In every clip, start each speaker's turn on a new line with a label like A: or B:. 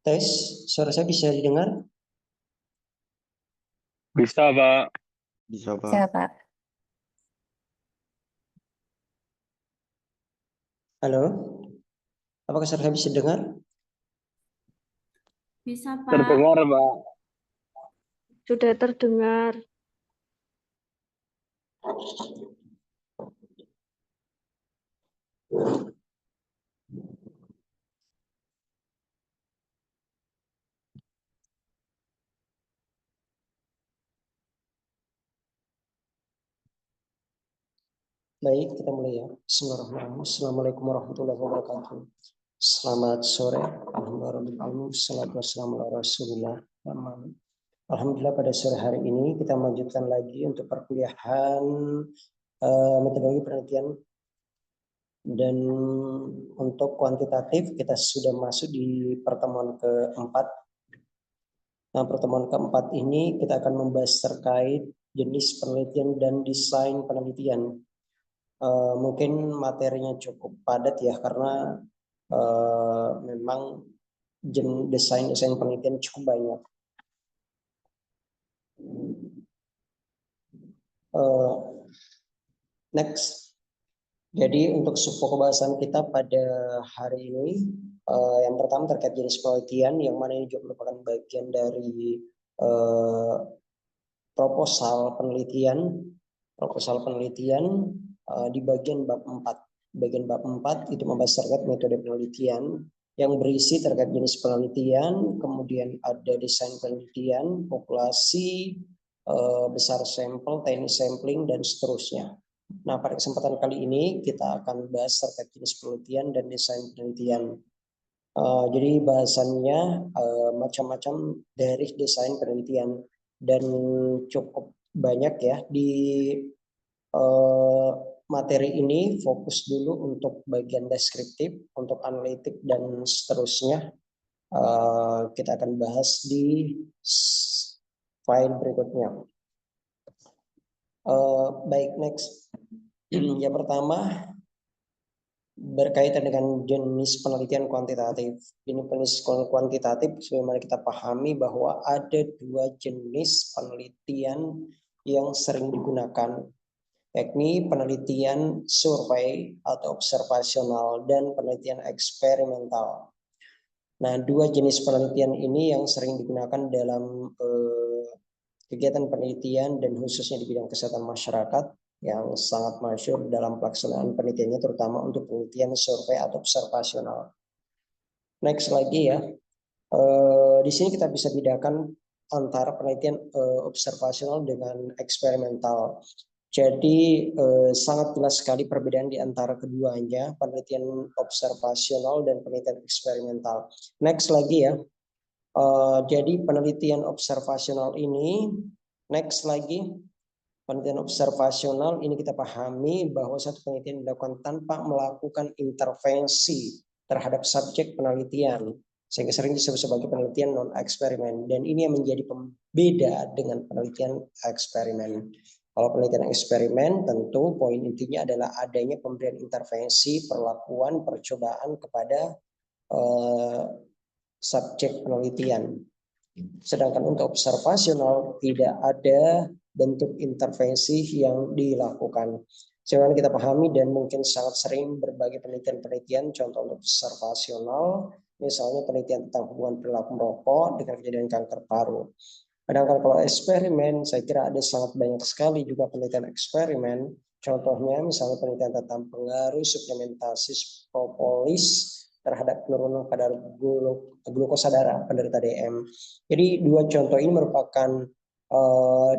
A: Tes, suara saya bisa didengar?
B: Bisa, Pak.
C: Bisa, Pak.
D: Bisa, Pak.
A: Halo, apakah suara saya bisa dengar?
E: Bisa, Pak.
B: Terdengar, Pak.
E: Sudah terdengar.
A: Baik, kita mulai ya. Bismillahirrahmanirrahim. Assalamualaikum warahmatullahi wabarakatuh. Selamat sore. Alhamdulillah. Salatu wassalamu ala Rasulillah. Alhamdulillah pada sore hari ini kita melanjutkan lagi untuk perkuliahan metodologi penelitian, dan untuk kuantitatif kita sudah masuk di pertemuan keempat. Nah, pertemuan keempat ini kita akan membahas terkait jenis penelitian dan desain penelitian. Mungkin materinya cukup padat ya, karena memang desain penelitian cukup banyak. Next. Jadi untuk pembahasan kita pada hari ini, yang pertama terkait jenis penelitian, yang mana ini juga merupakan bagian dari proposal penelitian. Proposal penelitian di bagian bab 4. Bagian bab 4 itu membahas terkait metode penelitian yang berisi terkait jenis penelitian, kemudian ada desain penelitian, populasi, besar sampel, teknik sampling, dan seterusnya. Nah, pada kesempatan kali ini kita akan bahas terkait jenis penelitian dan desain penelitian. Jadi bahasannya macam-macam dari desain penelitian, dan cukup banyak ya di materi ini. Fokus dulu untuk bagian deskriptif, untuk analitik, dan seterusnya. Kita akan bahas di slide berikutnya. Baik, next. Yang pertama berkaitan dengan jenis penelitian kuantitatif. Ini penelitian kuantitatif sebagaimana kita pahami bahwa ada dua jenis penelitian yang sering digunakan, yakni penelitian survei atau observasional dan penelitian eksperimental. Nah, dua jenis penelitian ini yang sering digunakan dalam kegiatan penelitian dan khususnya di bidang kesehatan masyarakat yang sangat masyhur dalam pelaksanaan penelitiannya, terutama untuk penelitian survei atau observasional. Next lagi ya. Di sini kita bisa bedakan antara penelitian observasional dengan eksperimental. Jadi sangat jelas sekali perbedaan di antara keduanya, penelitian observasional dan penelitian eksperimental. Next lagi ya. Jadi penelitian observasional ini, next lagi, penelitian observasional ini kita pahami bahwa satu penelitian dilakukan tanpa melakukan intervensi terhadap subjek penelitian, sehingga sering disebut sebagai penelitian non-eksperimen. Dan ini yang menjadi pembeda dengan penelitian eksperimen. Kalau penelitian eksperimen tentu poin intinya adalah adanya pemberian intervensi, perlakuan, percobaan kepada subjek penelitian. Sedangkan untuk observasional tidak ada bentuk intervensi yang dilakukan. Sebagaimana kita pahami dan mungkin sangat sering berbagai penelitian-penelitian, contoh untuk observasional, misalnya penelitian tentang hubungan perilaku merokok dengan kejadian kanker paru. Sedangkan kalau eksperimen, saya kira ada sangat banyak sekali juga penelitian eksperimen. Contohnya misalnya penelitian tentang pengaruh suplementasi propolis terhadap penurunan kadar glukosa darah penderita DM. Jadi dua contoh ini merupakan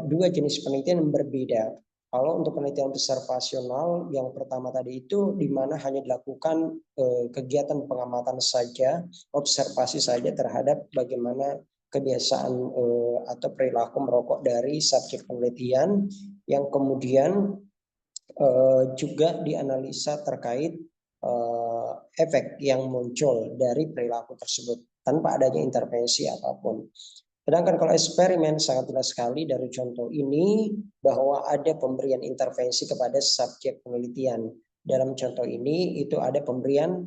A: dua jenis penelitian yang berbeda. Kalau untuk penelitian observasional yang pertama tadi itu di mana hanya dilakukan kegiatan pengamatan saja, observasi saja terhadap bagaimana kebiasaan atau perilaku merokok dari subjek penelitian, yang kemudian juga dianalisa terkait efek yang muncul dari perilaku tersebut tanpa adanya intervensi apapun. Sedangkan kalau eksperimen sangat jelas sekali dari contoh ini bahwa ada pemberian intervensi kepada subjek penelitian. Dalam contoh ini itu ada pemberian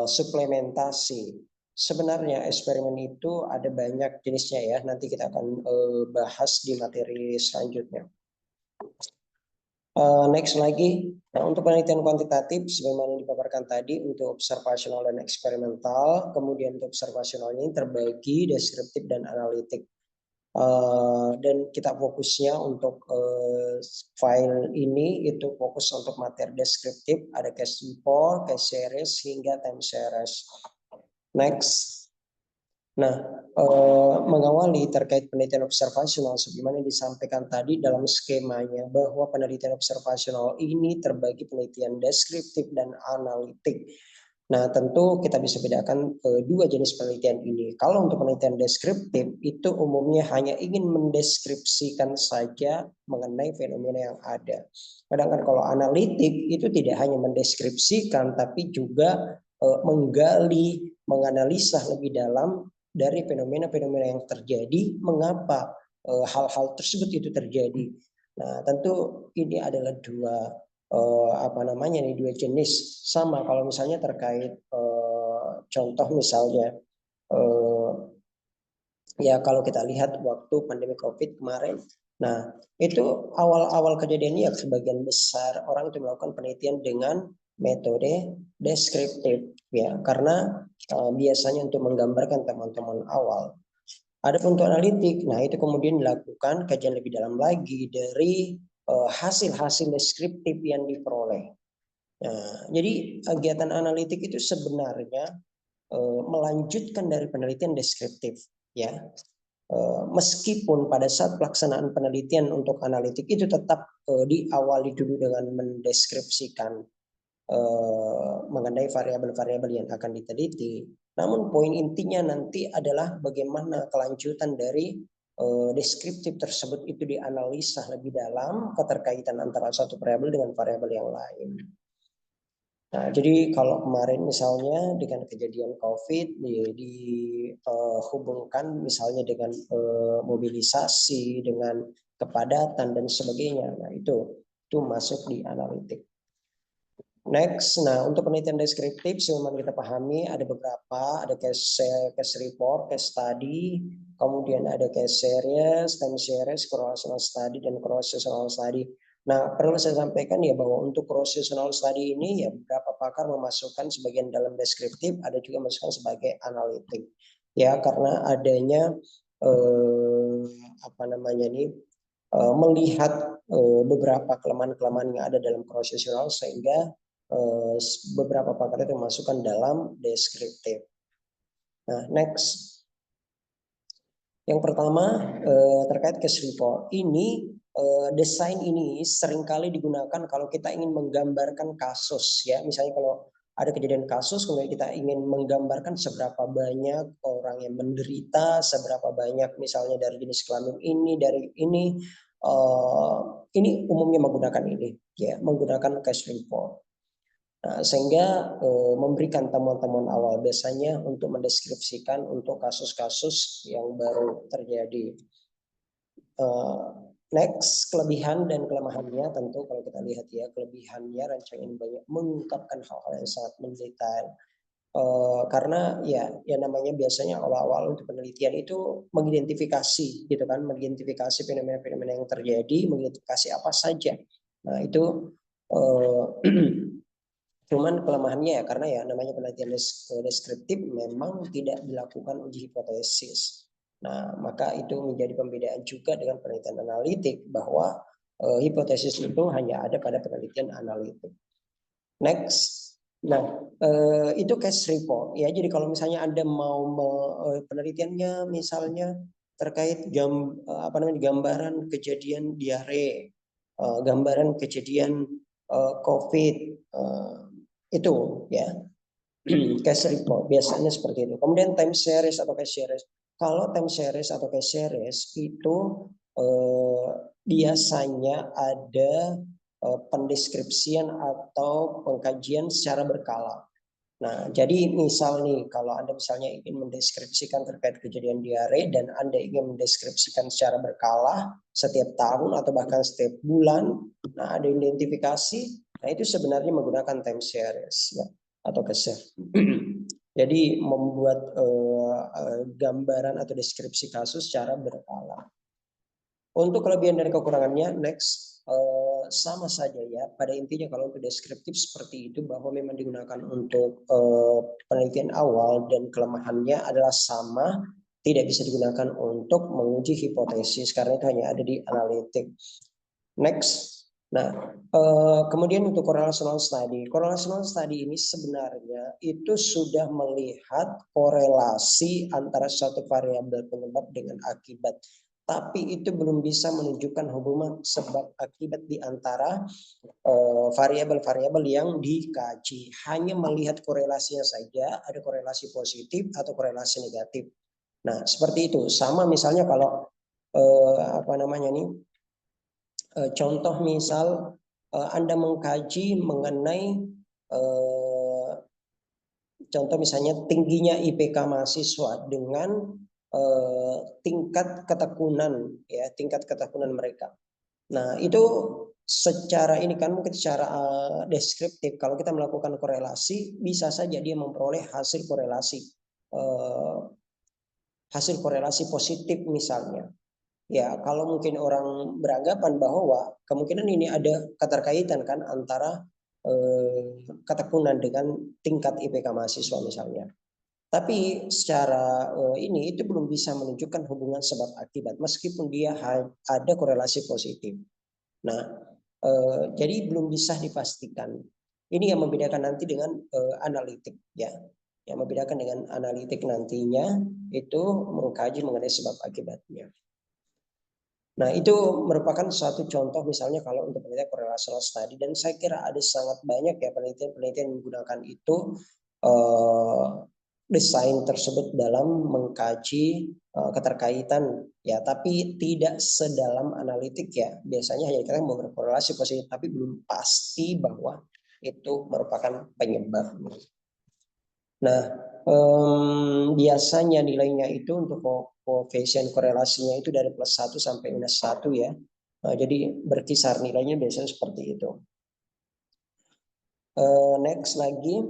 A: suplementasi. Sebenarnya eksperimen itu ada banyak jenisnya ya. Nanti kita akan bahas di materi selanjutnya. Next lagi, nah untuk penelitian kuantitatif sebagaimana dipaparkan tadi untuk observasional dan eksperimental, kemudian untuk observasional ini terbagi deskriptif dan analitik. Dan kita fokusnya untuk file ini itu fokus untuk materi deskriptif, ada case report, case series hingga time series. Next. Nah, mengawali terkait penelitian observasional sebagaimana disampaikan tadi dalam skemanya bahwa penelitian observasional ini terbagi penelitian deskriptif dan analitik. Nah, tentu kita bisa bedakan dua jenis penelitian ini. Kalau untuk penelitian deskriptif itu umumnya hanya ingin mendeskripsikan saja mengenai fenomena yang ada. Sedangkan kalau analitik itu tidak hanya mendeskripsikan tapi juga menggali, menganalisa lebih dalam dari fenomena-fenomena yang terjadi, mengapa hal-hal tersebut itu terjadi. Nah, tentu ini adalah dua dua jenis. Sama kalau misalnya terkait contoh misalnya ya kalau kita lihat waktu pandemi COVID kemarin, nah itu awal-awal kejadiannya sebagian besar orang itu melakukan penelitian dengan metode deskriptif ya, karena biasanya untuk menggambarkan teman-teman awal. Ada untuk analitik, nah itu kemudian dilakukan kajian lebih dalam lagi dari hasil-hasil deskriptif yang diperoleh. Nah, jadi kegiatan analitik itu sebenarnya melanjutkan dari penelitian deskriptif, ya. Meskipun pada saat pelaksanaan penelitian untuk analitik itu tetap diawali dulu dengan mendeskripsikan mengenai variabel-variabel yang akan diteliti. Namun poin intinya nanti adalah bagaimana kelanjutan dari deskriptif tersebut itu dianalisa lebih dalam keterkaitan antara satu variabel dengan variabel yang lain. Nah, jadi kalau kemarin misalnya dengan kejadian COVID dihubungkan misalnya dengan mobilisasi, dengan kepadatan dan sebagainya. Nah, itu masuk di analitik. Next, nah untuk penelitian deskriptif sebagaimana kita pahami ada beberapa, ada case report, case study, kemudian ada case series, time series, cross-sectional study dan cross-sectional study. Nah, perlu saya sampaikan ya bahwa untuk cross-sectional study ini ya beberapa pakar memasukkan sebagian dalam deskriptif, ada juga memasukkan sebagai analitik. Ya, karena adanya melihat beberapa kelemahan-kelemahan yang ada dalam prosesural sehingga beberapa pakar itu masukkan dalam deskriptif. Nah, next. Yang pertama terkait case report. Ini desain ini seringkali digunakan kalau kita ingin menggambarkan kasus ya. Misalnya kalau ada kejadian kasus kemudian kita ingin menggambarkan seberapa banyak orang yang menderita, seberapa banyak misalnya dari jenis kelamin ini, dari ini umumnya menggunakan ini ya, menggunakan case report. Nah, sehingga memberikan temuan-temuan awal biasanya untuk mendeskripsikan untuk kasus-kasus yang baru terjadi. Next, kelebihan dan kelemahannya tentu kalau kita lihat ya, kelebihannya rancangan ini banyak mengungkapkan hal-hal yang sangat mendetail. Karena ya namanya biasanya awal-awal untuk penelitian itu mengidentifikasi gitu kan, mengidentifikasi fenomena-fenomena yang terjadi, mengidentifikasi apa saja. Nah, itu cuman kelemahannya ya karena ya namanya penelitian deskriptif memang tidak dilakukan uji hipotesis. Nah, maka itu menjadi pembedaan juga dengan penelitian analitik bahwa hipotesis itu hanya ada pada penelitian analitik. Next. Nah, itu case report ya. Jadi kalau misalnya Anda mau penelitiannya misalnya terkait gambaran kejadian diare, gambaran kejadian COVID, itu ya case report biasanya seperti itu. Kemudian time series atau case series. Kalau time series atau case series itu biasanya ada pendeskripsian atau pengkajian secara berkala. Nah, jadi misal nih kalau Anda misalnya ingin mendeskripsikan terkait kejadian diare dan Anda ingin mendeskripsikan secara berkala setiap tahun atau bahkan setiap bulan, nah ada identifikasi, nah itu sebenarnya menggunakan time series ya atau case. Jadi membuat gambaran atau deskripsi kasus secara berkala. Untuk kelebihan dan kekurangannya, next, sama saja ya. Pada intinya kalau untuk deskriptif seperti itu bahwa memang digunakan untuk penelitian awal dan kelemahannya adalah sama, tidak bisa digunakan untuk menguji hipotesis karena itu hanya ada di analitik. Next. Nah, kemudian untuk correlational study. Correlational study ini sebenarnya itu sudah melihat korelasi antara suatu variabel penyebab dengan akibat. Tapi itu belum bisa menunjukkan hubungan sebab akibat di antara variabel-variabel yang dikaji. Hanya melihat korelasinya saja, ada korelasi positif atau korelasi negatif. Nah, seperti itu. Sama misalnya kalau contoh misal Anda mengkaji mengenai contoh misalnya tingginya IPK mahasiswa dengan tingkat ketekunan ya, tingkat ketekunan mereka. Nah, itu secara ini kan mungkin secara deskriptif kalau kita melakukan korelasi bisa saja dia memperoleh hasil korelasi positif misalnya. Ya, kalau mungkin orang beranggapan bahwa kemungkinan ini ada keterkaitan kan antara ketekunan dengan tingkat IPK mahasiswa misalnya. Tapi secara ini itu belum bisa menunjukkan hubungan sebab akibat meskipun dia ada korelasi positif. Nah, jadi belum bisa dipastikan. Ini yang membedakan nanti dengan analitik ya. Yang membedakan dengan analitik nantinya itu mengkaji mengenai sebab akibatnya. Nah, itu merupakan suatu contoh misalnya kalau untuk penelitian correlational study dan saya kira ada sangat banyak ya penelitian menggunakan itu desain tersebut dalam mengkaji keterkaitan ya, tapi tidak sedalam analitik ya. Biasanya hanya kita mau berkorelasi positif tapi belum pasti bahwa itu merupakan penyebab. Nah, biasanya nilainya itu untuk koefisien korelasinya itu dari +1 sampai -1 ya. Nah, jadi berkisar nilainya biasanya seperti itu. Next lagi,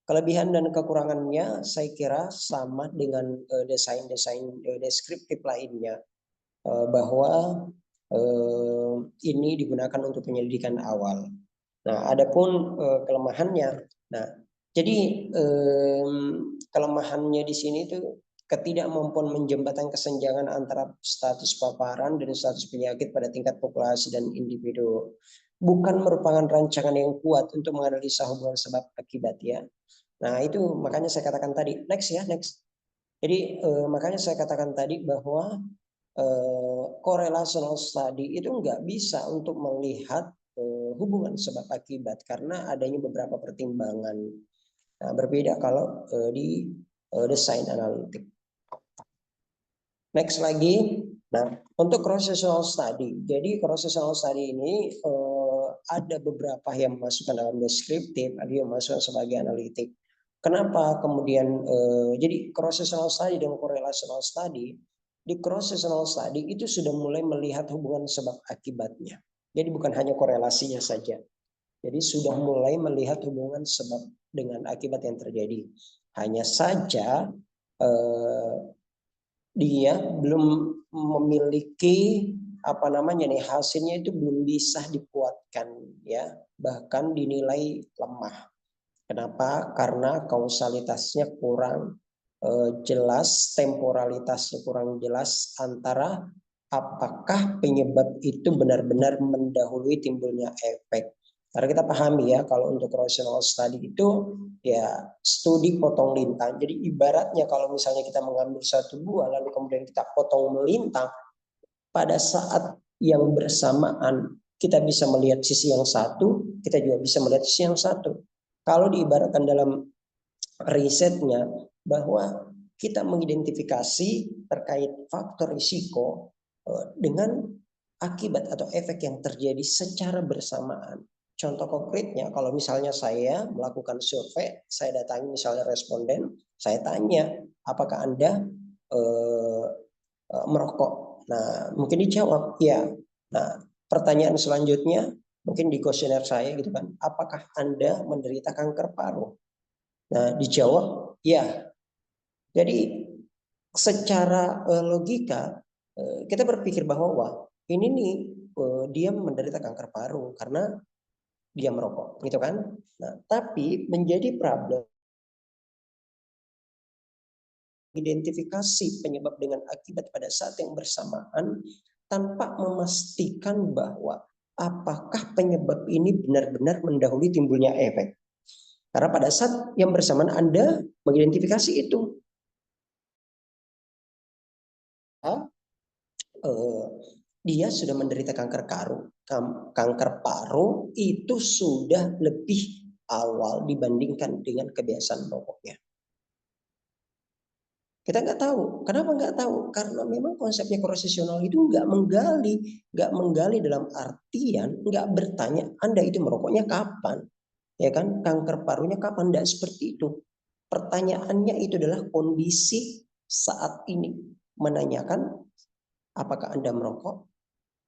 A: kelebihan dan kekurangannya saya kira sama dengan desain-desain deskriptif lainnya. Bahwa ini digunakan untuk penyelidikan awal. Nah, adapun kelemahannya, nah jadi kelemahannya di sini itu ketidakmampuan menjembatkan kesenjangan antara status paparan dan status penyakit pada tingkat populasi dan individu. Bukan merupakan rancangan yang kuat untuk menganalisa hubungan sebab akibat ya. Nah itu makanya saya katakan tadi, next ya, next. Jadi makanya saya katakan tadi bahwa correlational study itu nggak bisa untuk melihat hubungan sebab akibat karena adanya beberapa pertimbangan. Nah, berbeda kalau di desain analitik. Next lagi, nah untuk cross-sectional study. Jadi cross-sectional study ini ada beberapa yang masukkan dalam deskriptif, ada yang masukkan sebagai analitik. Kenapa kemudian jadi cross-sectional study dan correlational study? Di cross-sectional study itu sudah mulai melihat hubungan sebab akibatnya. Jadi bukan hanya korelasinya saja. Jadi sudah mulai melihat hubungan sebab dengan akibat yang terjadi. Hanya saja dia belum memiliki apa namanya nih, hasilnya itu belum bisa dikuatkan ya, bahkan dinilai lemah. Kenapa? Karena kausalitasnya kurang jelas, temporalitasnya kurang jelas antara apakah penyebab itu benar-benar mendahului timbulnya efek. Karena kita pahami ya, kalau untuk rational study itu ya studi potong lintang. Jadi ibaratnya kalau misalnya kita mengambil satu buah lalu kemudian kita potong melintang, pada saat yang bersamaan kita bisa melihat sisi yang satu, kita juga bisa melihat sisi yang satu. Kalau diibaratkan dalam risetnya bahwa kita mengidentifikasi terkait faktor risiko dengan akibat atau efek yang terjadi secara bersamaan. Contoh konkretnya, kalau misalnya saya melakukan survei, saya datangi misalnya responden, saya tanya, apakah Anda merokok? Nah, mungkin dijawab, ya. Nah, pertanyaan selanjutnya, mungkin di kuesioner saya gitu kan, apakah Anda menderita kanker paru? Nah, dijawab, ya. Jadi, secara logika, kita berpikir bahwa, wah, ini nih, dia menderita kanker paru karena dia merokok, gitu kan? Nah, tapi menjadi problem identifikasi penyebab dengan akibat pada saat yang bersamaan tanpa memastikan bahwa apakah penyebab ini benar-benar mendahului timbulnya efek. Karena pada saat yang bersamaan Anda mengidentifikasi itu, dia sudah menderita kanker paru itu sudah lebih awal dibandingkan dengan kebiasaan merokoknya. Kita nggak tahu. Kenapa nggak tahu? Karena memang konsepnya krosesional itu nggak menggali dalam artian nggak bertanya Anda itu merokoknya kapan, ya kan? Kanker parunya kapan? Nggak seperti itu. Pertanyaannya itu adalah kondisi saat ini, menanyakan apakah Anda merokok,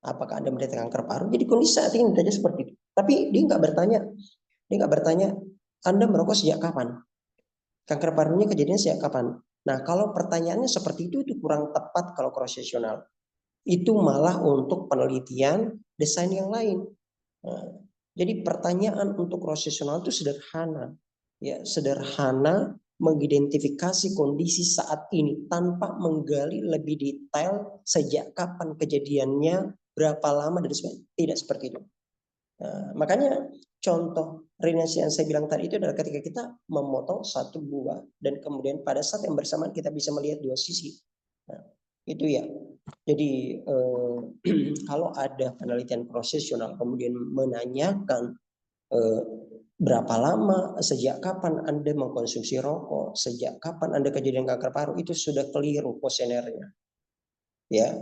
A: apakah Anda menderita kanker paru. Jadi kondisi saat ini saja seperti itu. Tapi dia nggak bertanya Anda merokok sejak kapan, kanker parunya kejadian sejak kapan. Nah, kalau pertanyaannya seperti itu kurang tepat kalau cross-sectional. Itu malah untuk penelitian desain yang lain. Nah, jadi pertanyaan untuk cross-sectional itu sederhana. Ya, sederhana mengidentifikasi kondisi saat ini tanpa menggali lebih detail sejak kapan kejadiannya, berapa lama dan sebagainya. Tidak seperti itu. Nah, makanya contoh rinasi yang saya bilang tadi itu adalah ketika kita memotong satu buah dan kemudian pada saat yang bersamaan kita bisa melihat dua sisi. Nah, itu ya. Jadi kalau ada penelitian prosesional kemudian menanyakan berapa lama, sejak kapan Anda mengkonsumsi rokok, sejak kapan Anda kejadian kanker paru, itu sudah keliru kuesionernya. Ya,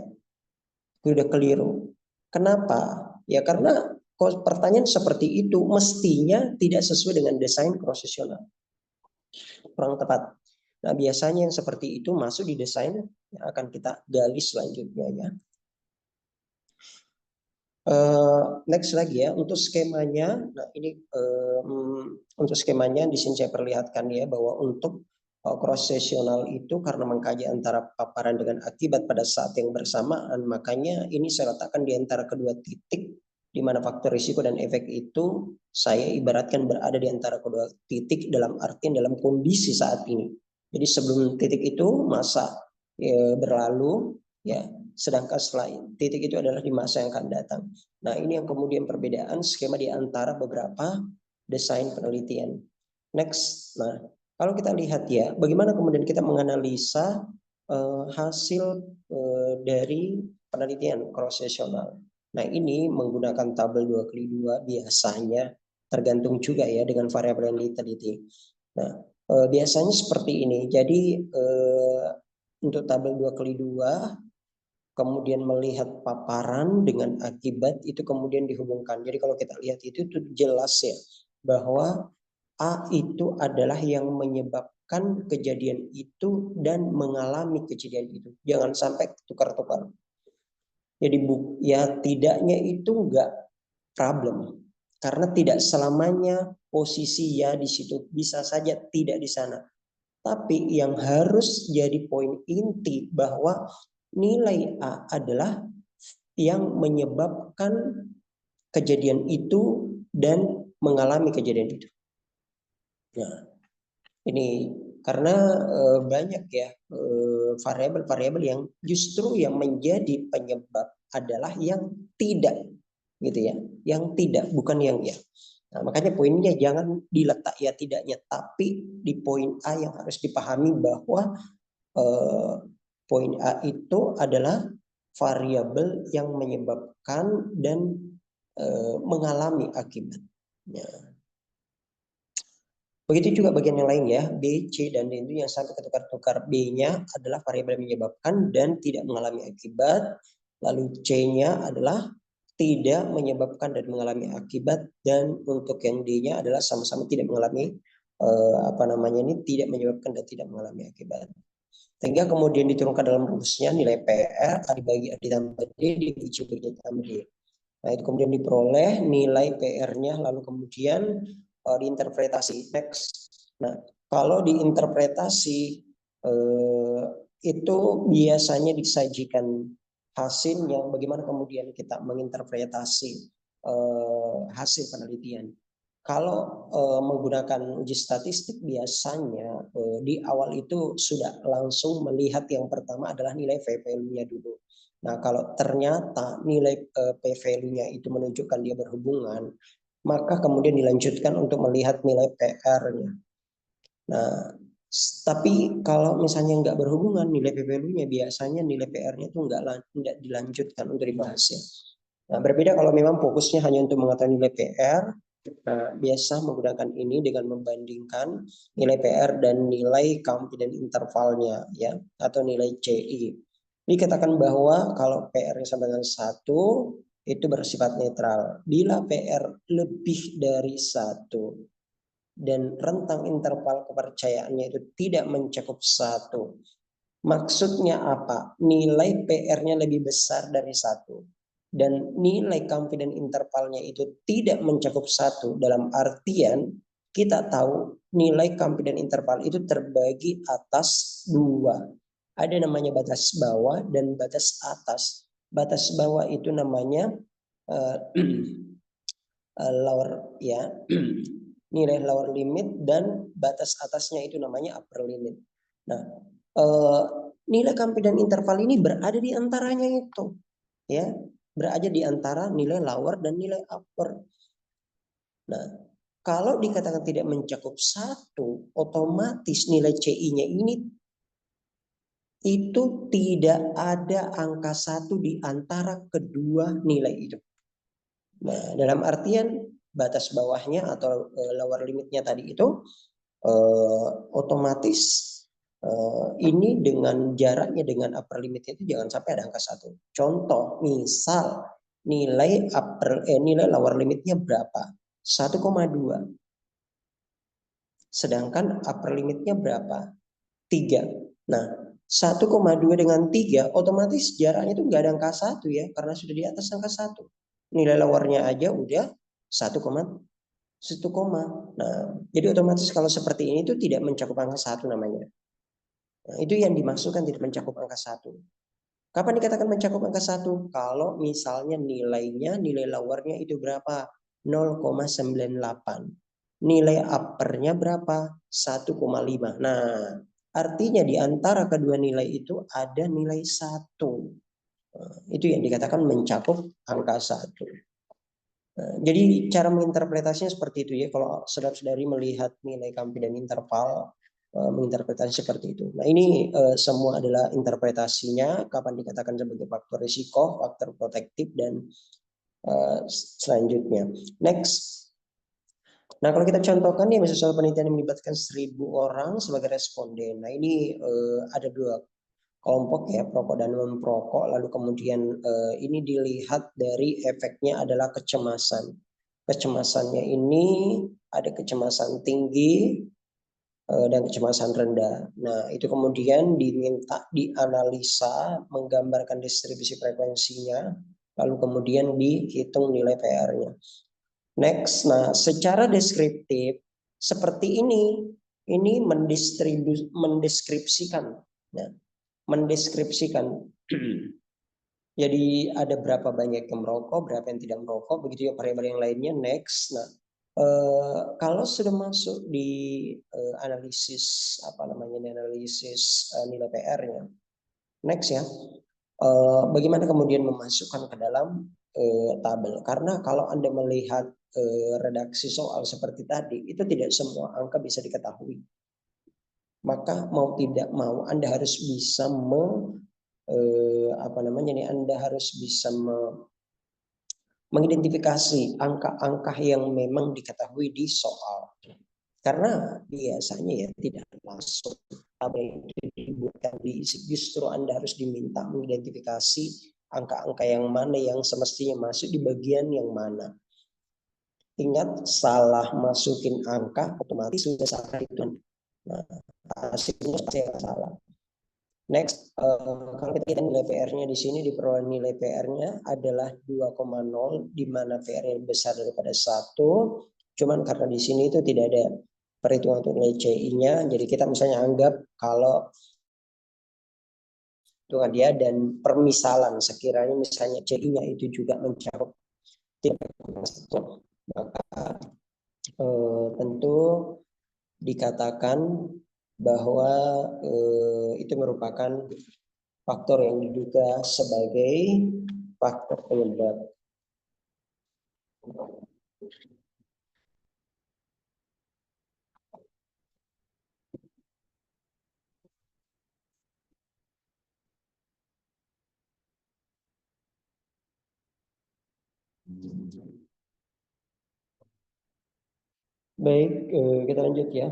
A: sudah keliru. Kenapa? Ya karena pertanyaan seperti itu mestinya tidak sesuai dengan desain krosesional. Kurang tepat. Nah, biasanya yang seperti itu masuk di desain yang akan kita gali selanjutnya ya. Next lagi ya, untuk skemanya. Nah, ini untuk skemanya di sini saya perlihatkan ya bahwa untuk cross-sectional itu karena mengkaji antara paparan dengan akibat pada saat yang bersamaan, makanya ini saya letakkan di antara kedua titik di mana faktor risiko dan efek itu saya ibaratkan berada di antara kedua titik dalam artian dalam kondisi saat ini. Jadi sebelum titik itu masa berlalu, ya. Sedangkan setelah titik itu adalah di masa yang akan datang. Nah, ini yang kemudian perbedaan skema di antara beberapa desain penelitian. Next, nah kalau kita lihat ya, bagaimana kemudian kita menganalisa hasil dari penelitian cross-sectional. Nah, ini menggunakan tabel 2x2 biasanya, tergantung juga ya dengan variabel yang diteliti. Nah, biasanya seperti ini. Jadi untuk tabel 2x2, kemudian melihat paparan dengan akibat itu kemudian dihubungkan. Jadi kalau kita lihat itu jelas ya bahwa A itu adalah yang menyebabkan kejadian itu dan mengalami kejadian itu. Jangan sampai tukar-tukar. Jadi ya tidaknya itu enggak problem. Karena tidak selamanya posisi ya di situ, bisa saja tidak di sana. Tapi yang harus jadi poin inti bahwa nilai A adalah yang menyebabkan kejadian itu dan mengalami kejadian itu. Nah, ini karena banyak ya variabel-variabel yang justru yang menjadi penyebab adalah yang tidak, gitu ya, yang tidak, bukan yang ya. Nah, makanya poinnya jangan diletak ya tidaknya, tapi di poin A yang harus dipahami bahwa poin A itu adalah variabel yang menyebabkan dan mengalami akibatnya. Begitu juga bagian yang lain ya, B, C, dan D itu yang sampai ketukar-tukar. B-nya adalah variabel yang menyebabkan dan tidak mengalami akibat. Lalu C-nya adalah tidak menyebabkan dan mengalami akibat. Dan untuk yang D-nya adalah sama-sama tidak mengalami tidak menyebabkan dan tidak mengalami akibat. Sehingga kemudian diturunkan dalam rumusnya nilai PR A dibagi A ditambah D dibagi B ditambah D. Nah, itu kemudian diperoleh nilai PR-nya lalu kemudian diinterpretasi. Next. Nah, kalau diinterpretasi itu biasanya disajikan hasilnya, bagaimana kemudian kita menginterpretasi hasil penelitian. Kalau menggunakan uji statistik biasanya di awal itu sudah langsung melihat yang pertama adalah nilai V-value-nya dulu. Nah, kalau ternyata nilai P-value-nya itu menunjukkan dia berhubungan, maka kemudian dilanjutkan untuk melihat nilai PR-nya. Nah, tapi kalau misalnya nggak berhubungan nilai P-value-nya, biasanya nilai PR-nya itu nggak dilanjutkan untuk dibahasnya. Nah, berbeda kalau memang fokusnya hanya untuk mengetahui nilai PR, nah, biasa menggunakan ini dengan membandingkan nilai PR dan nilai confidence intervalnya ya, atau nilai CI. Dikatakan bahwa kalau PR-nya sama dengan 1 itu bersifat netral. Bila PR lebih dari 1 dan rentang interval kepercayaannya itu tidak mencakup 1. Maksudnya apa? Nilai PR-nya lebih besar dari 1. Dan nilai confidence intervalnya itu tidak mencakup 1, dalam artian kita tahu nilai confidence interval itu terbagi atas 2. Ada namanya batas bawah dan batas atas. Batas bawah itu namanya lower ya, nilai lower limit, dan batas atasnya itu namanya upper limit. Nah, nilai confidence interval ini berada di antaranya itu, ya, berada di antara nilai lower dan nilai upper. Nah, kalau dikatakan tidak mencakup 1, otomatis nilai CI-nya ini itu tidak ada angka 1 di antara kedua nilai itu. Nah, dalam artian batas bawahnya atau lower limitnya tadi itu otomatis ini dengan jaraknya dengan upper limitnya itu jangan sampai ada angka 1. Contoh, misal nilai lower limitnya berapa? 1,2. Sedangkan upper limitnya berapa? 3. Nah, 1,2 dengan 3 otomatis jaraknya itu nggak ada angka 1 ya, karena sudah di atas angka 1. Nilai lowernya aja udah 1, Nah, jadi otomatis kalau seperti ini itu tidak mencakup angka 1 namanya. Nah, itu yang dimaksudkan tidak mencakup angka 1. Kapan dikatakan mencakup angka 1? Kalau misalnya nilai lowernya itu berapa? 0,98. Nilai uppernya berapa? 1,5. Nah, Artinya di antara kedua nilai itu ada nilai 1. Itu yang dikatakan mencakup angka 1. Jadi cara menginterpretasinya seperti itu ya. Kalau saudara-saudari melihat nilai kampi dan interval, menginterpretasi seperti itu. Nah ini semua adalah interpretasinya, kapan dikatakan sebagai faktor risiko, faktor protektif, dan selanjutnya. Next. Nah kalau kita contohkan nih, misalnya penelitian yang melibatkan 1.000 orang sebagai responden. Nah ini ada 2 kelompok ya, perokok dan non perokok. Lalu kemudian ini dilihat dari efeknya adalah kecemasan. Kecemasannya ini ada kecemasan tinggi dan kecemasan rendah. Nah itu kemudian diminta dianalisa, menggambarkan distribusi frekuensinya, lalu kemudian dihitung nilai PR-nya. Next, nah secara deskriptif seperti ini mendeskripsikan. Nah, mendeskripsikan. Jadi ada berapa banyak yang merokok, berapa yang tidak merokok, begitu ya variabel yang lainnya. Next, nah kalau sudah masuk di analisis analisis nilai PR-nya. Next ya, bagaimana kemudian memasukkan ke dalam tabel? Karena kalau Anda melihat redaksi soal seperti tadi, itu tidak semua angka bisa diketahui. Maka mau tidak mau Anda harus bisa Anda harus bisa mengidentifikasi angka-angka yang memang diketahui di soal. Karena biasanya ya tidak langsung tabel itu dibuatkan diisi, justru Anda harus diminta mengidentifikasi angka-angka yang mana yang semestinya masuk di bagian yang mana. Ingat, salah masukin angka otomatis sudah salah itu. Nah, hasilnya pasti akan salah. Next, kalau kita nilai PR-nya di sini, diperoleh nilai PR-nya adalah 2,0, di mana PR-nya besar daripada 1. Cuman karena di sini itu tidak ada perhitungan untuk nilai CI-nya, jadi kita misalnya anggap kalau hitungan dia dan permisalan sekiranya misalnya CI-nya itu juga mencakup 3,1, maka tentu dikatakan bahwa itu merupakan faktor yang diduga sebagai faktor penyebab. Baik, kita lanjut ya.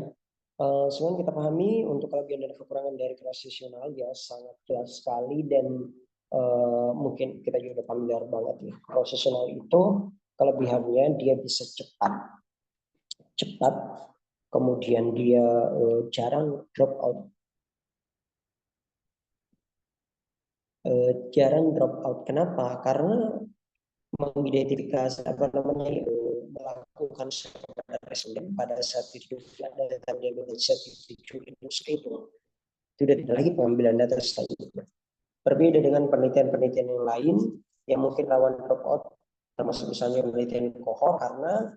A: Semua kita pahami untuk kelebihan dan kekurangan dari cross-sectional ya sangat jelas sekali, dan mungkin kita juga udah familiar banget ya. Cross-sectional itu kelebihannya dia bisa cepat, kemudian dia jarang drop out. Kenapa? Karena mengidentifikasi melakukan responden pada saat itu ada industri itu sudah tidak lagi pengambilan data selanjutnya. Berbeda dengan penelitian-penelitian yang lain yang mungkin rawan dropout, termasuk misalnya penelitian kohort, karena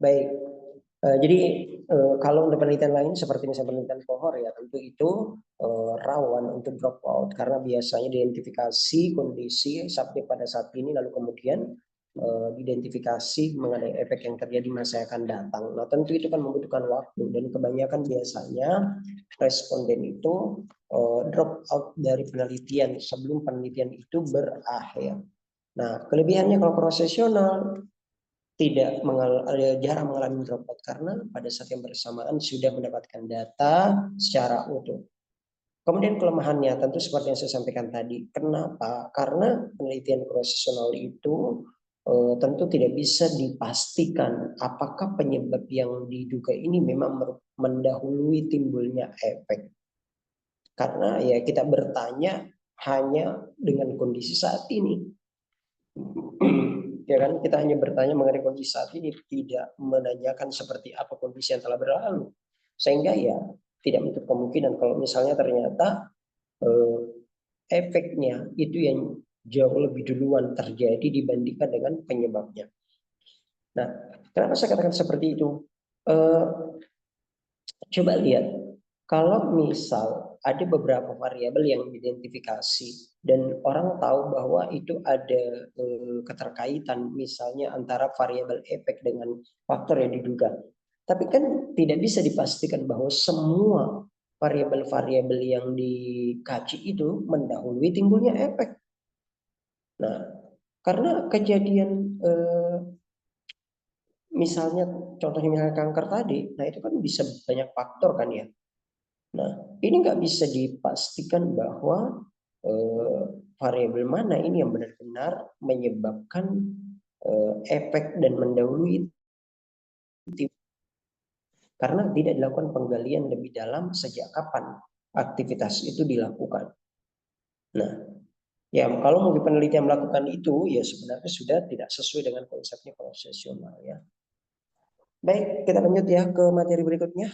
A: baik. Jadi kalau untuk penelitian lain seperti misalnya penelitian kohort ya, tentu itu rawan untuk drop out karena biasanya diidentifikasi kondisi subjek pada saat ini, lalu kemudian diidentifikasi mengenai efek yang terjadi masa yang akan datang. Nah tentu itu kan membutuhkan waktu, dan kebanyakan biasanya responden itu drop out dari penelitian sebelum penelitian itu berakhir. Nah kelebihannya kalau profesional jarang mengalami dropout karena pada saat yang bersamaan sudah mendapatkan data secara utuh. Kemudian kelemahannya tentu seperti yang saya sampaikan tadi. Kenapa? Karena penelitian profesional itu tentu tidak bisa dipastikan apakah penyebab yang diduga ini memang mendahului timbulnya efek. Karena ya kita bertanya hanya dengan kondisi saat ini. Ya kan, kita hanya bertanya mengenai kondisi saat ini, tidak menanyakan seperti apa kondisi yang telah berlalu. Sehingga ya tidak menutup kemungkinan kalau misalnya ternyata efeknya itu yang jauh lebih duluan terjadi dibandingkan dengan penyebabnya. Nah, kenapa saya katakan seperti itu? Coba lihat, kalau misal ada beberapa variabel yang diidentifikasi dan orang tahu bahwa itu ada keterkaitan misalnya antara variabel efek dengan faktor yang diduga. Tapi kan tidak bisa dipastikan bahwa semua variabel-variabel yang dikaji itu mendahului timbulnya efek. Nah, karena kejadian misalnya contohnya misalnya kanker tadi, nah itu kan bisa banyak faktor kan ya. Nah, ini nggak bisa dipastikan bahwa variabel mana ini yang benar-benar menyebabkan efek dan mendahului, karena tidak dilakukan penggalian lebih dalam sejak kapan aktivitas itu dilakukan. Nah, ya kalau mungkin penelitian melakukan itu, ya sebenarnya sudah tidak sesuai dengan konsepnya profesional ya. Baik, kita lanjut ya ke materi berikutnya.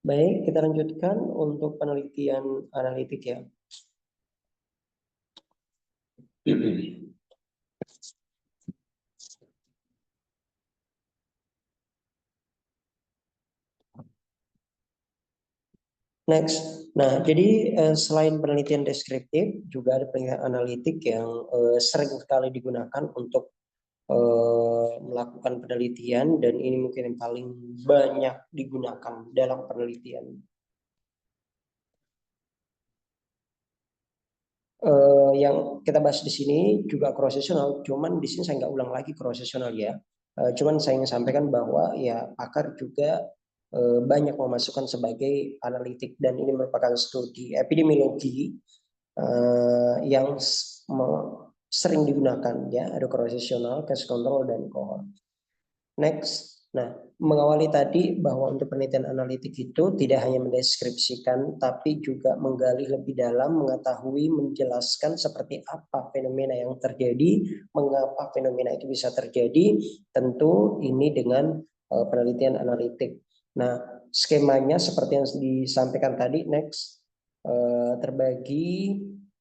A: Baik, kita lanjutkan untuk penelitian analitik ya. Next, nah jadi selain penelitian deskriptif juga ada penelitian analitik yang sering sekali digunakan untuk melakukan penelitian, dan ini mungkin yang paling banyak digunakan dalam penelitian. Yang kita bahas di sini juga cross-sectional, cuman di sini saya nggak ulang lagi cross-sectional ya. Cuman saya ingin sampaikan bahwa ya pakar juga banyak memasukkan sebagai analitik, dan ini merupakan studi epidemiologi yang sering digunakan ya, ada cross-sectional, case control, dan cohort. Next. Nah, mengawali tadi bahwa untuk penelitian analitik itu tidak hanya mendeskripsikan, tapi juga menggali lebih dalam, mengetahui, menjelaskan seperti apa fenomena yang terjadi, mengapa fenomena itu bisa terjadi, tentu ini dengan penelitian analitik. Nah, skemanya seperti yang disampaikan tadi, next, terbagi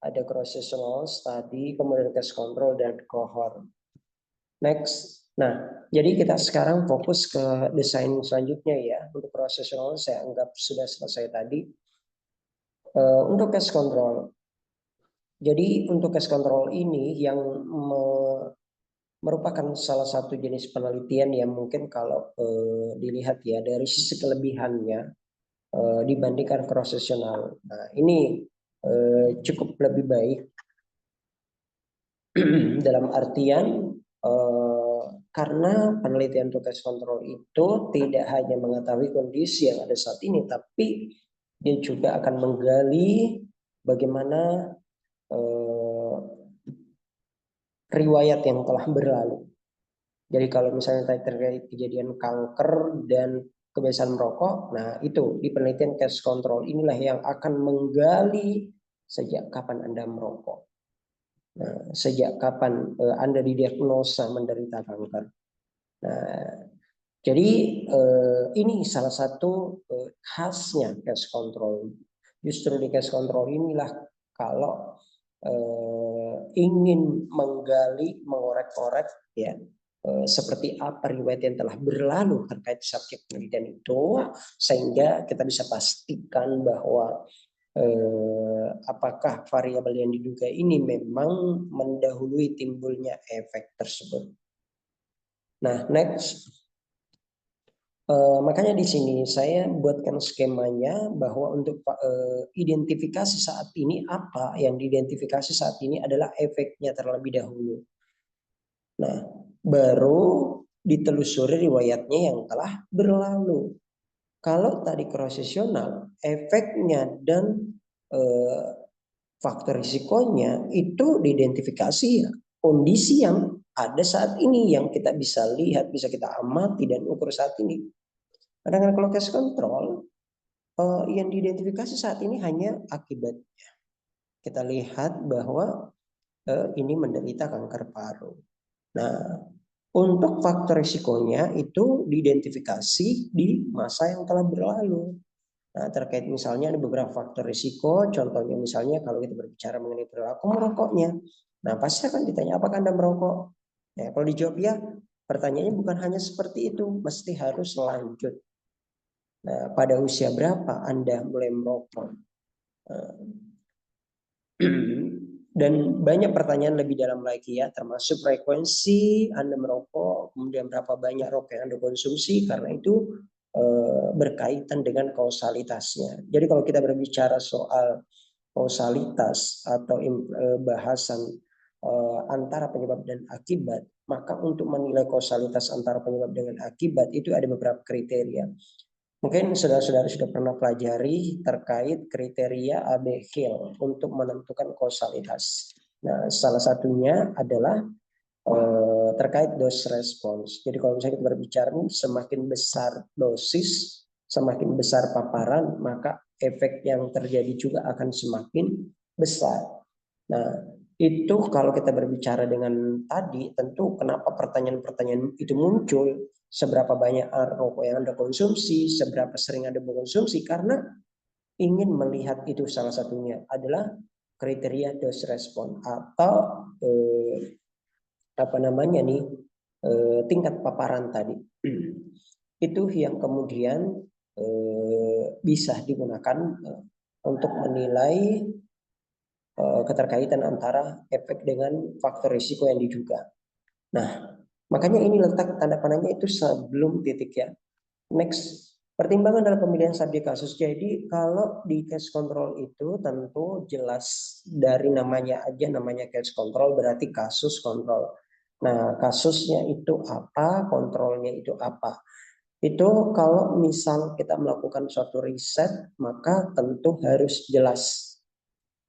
A: ada cross-sectional study, kemudian case control, dan cohort. Next. Nah, jadi kita sekarang fokus ke desain selanjutnya ya. Untuk cross-sectional saya anggap sudah selesai tadi. Untuk case control. Jadi untuk case control ini yang merupakan salah satu jenis penelitian yang mungkin kalau dilihat ya dari sisi kelebihannya dibandingkan cross-sectional. Nah, ini cukup lebih baik dalam artian karena penelitian untuk case control itu tidak hanya mengetahui kondisi yang ada saat ini, tapi dia juga akan menggali bagaimana riwayat yang telah berlalu. Jadi kalau misalnya terkait kejadian kanker dan kebiasaan merokok, nah itu di penelitian case control inilah yang akan menggali sejak kapan Anda merokok. Nah, sejak kapan Anda didiagnosa menderita kanker. Nah, Jadi ini salah satu khasnya cash control. Justru di cash control inilah kalau ingin menggali, mengorek-korek ya seperti apa riwayat yang telah berlalu terkait subjek penelitian itu, sehingga kita bisa pastikan bahwa apakah variabel yang diduga ini memang mendahului timbulnya efek tersebut. Nah, next. Makanya di sini saya buatkan skemanya bahwa untuk identifikasi saat ini apa yang diidentifikasi saat ini adalah efeknya terlebih dahulu. Nah, baru ditelusuri riwayatnya yang telah berlalu. Kalau tadi krosesional, efeknya dan faktor risikonya itu diidentifikasi ya kondisi yang ada saat ini yang kita bisa lihat, bisa kita amati dan ukur saat ini. Kadang-kadang kalau cash control yang diidentifikasi saat ini hanya akibatnya. Kita lihat bahwa ini menderita kanker paru. Nah, untuk faktor risikonya itu diidentifikasi di masa yang telah berlalu. Nah, terkait misalnya ada beberapa faktor risiko, contohnya misalnya kalau kita berbicara mengenai perilaku merokoknya. Nah, pasti akan ditanya apakah Anda merokok? Ya, kalau dijawab ya, pertanyaannya bukan hanya seperti itu, mesti harus lanjut. Nah, pada usia berapa Anda mulai merokok? Dan banyak pertanyaan lebih dalam lagi ya, termasuk frekuensi Anda merokok, kemudian berapa banyak rokok yang Anda konsumsi, karena itu berkaitan dengan kausalitasnya. Jadi kalau kita berbicara soal kausalitas atau bahasan antara penyebab dan akibat, maka untuk menilai kausalitas antara penyebab dengan akibat itu ada beberapa kriteria. Mungkin saudara-saudara sudah pernah pelajari terkait kriteria AB Hill untuk menentukan kausalitas. Nah, salah satunya adalah terkait dose response. Jadi kalau misalnya kita berbicara semakin besar dosis, semakin besar paparan, maka efek yang terjadi juga akan semakin besar. Nah, itu kalau kita berbicara dengan tadi, tentu kenapa pertanyaan-pertanyaan itu muncul, seberapa banyak rokok yang Anda konsumsi, seberapa sering Anda mengkonsumsi, karena ingin melihat itu salah satunya adalah kriteria dose respon atau tingkat paparan tadi. Itu yang kemudian bisa digunakan untuk menilai keterkaitan antara efek dengan faktor risiko yang diduga. Nah, makanya ini letak tanda panahnya itu sebelum titik ya. Next, pertimbangan dalam pemilihan subjek kasus. Jadi kalau di case control itu tentu jelas dari namanya aja, namanya case control berarti kasus kontrol. Nah, kasusnya itu apa, kontrolnya itu apa. Itu kalau misal kita melakukan suatu riset, maka tentu harus jelas.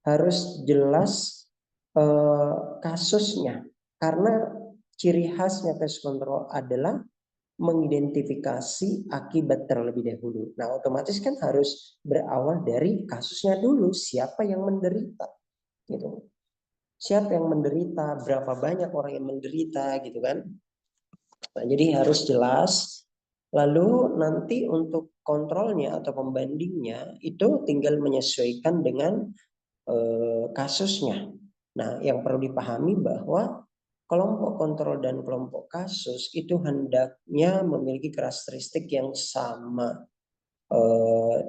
A: Harus jelas kasusnya. Karena ciri khasnya case control adalah mengidentifikasi akibat terlebih dahulu. Nah, otomatis kan harus berawal dari kasusnya dulu, siapa yang menderita, gitu. Siapa yang menderita, berapa banyak orang yang menderita, gitu kan. Nah, jadi harus jelas. Lalu nanti untuk kontrolnya atau pembandingnya itu tinggal menyesuaikan dengan kasusnya. Nah, yang perlu dipahami bahwa kelompok kontrol dan kelompok kasus itu hendaknya memiliki karakteristik yang sama.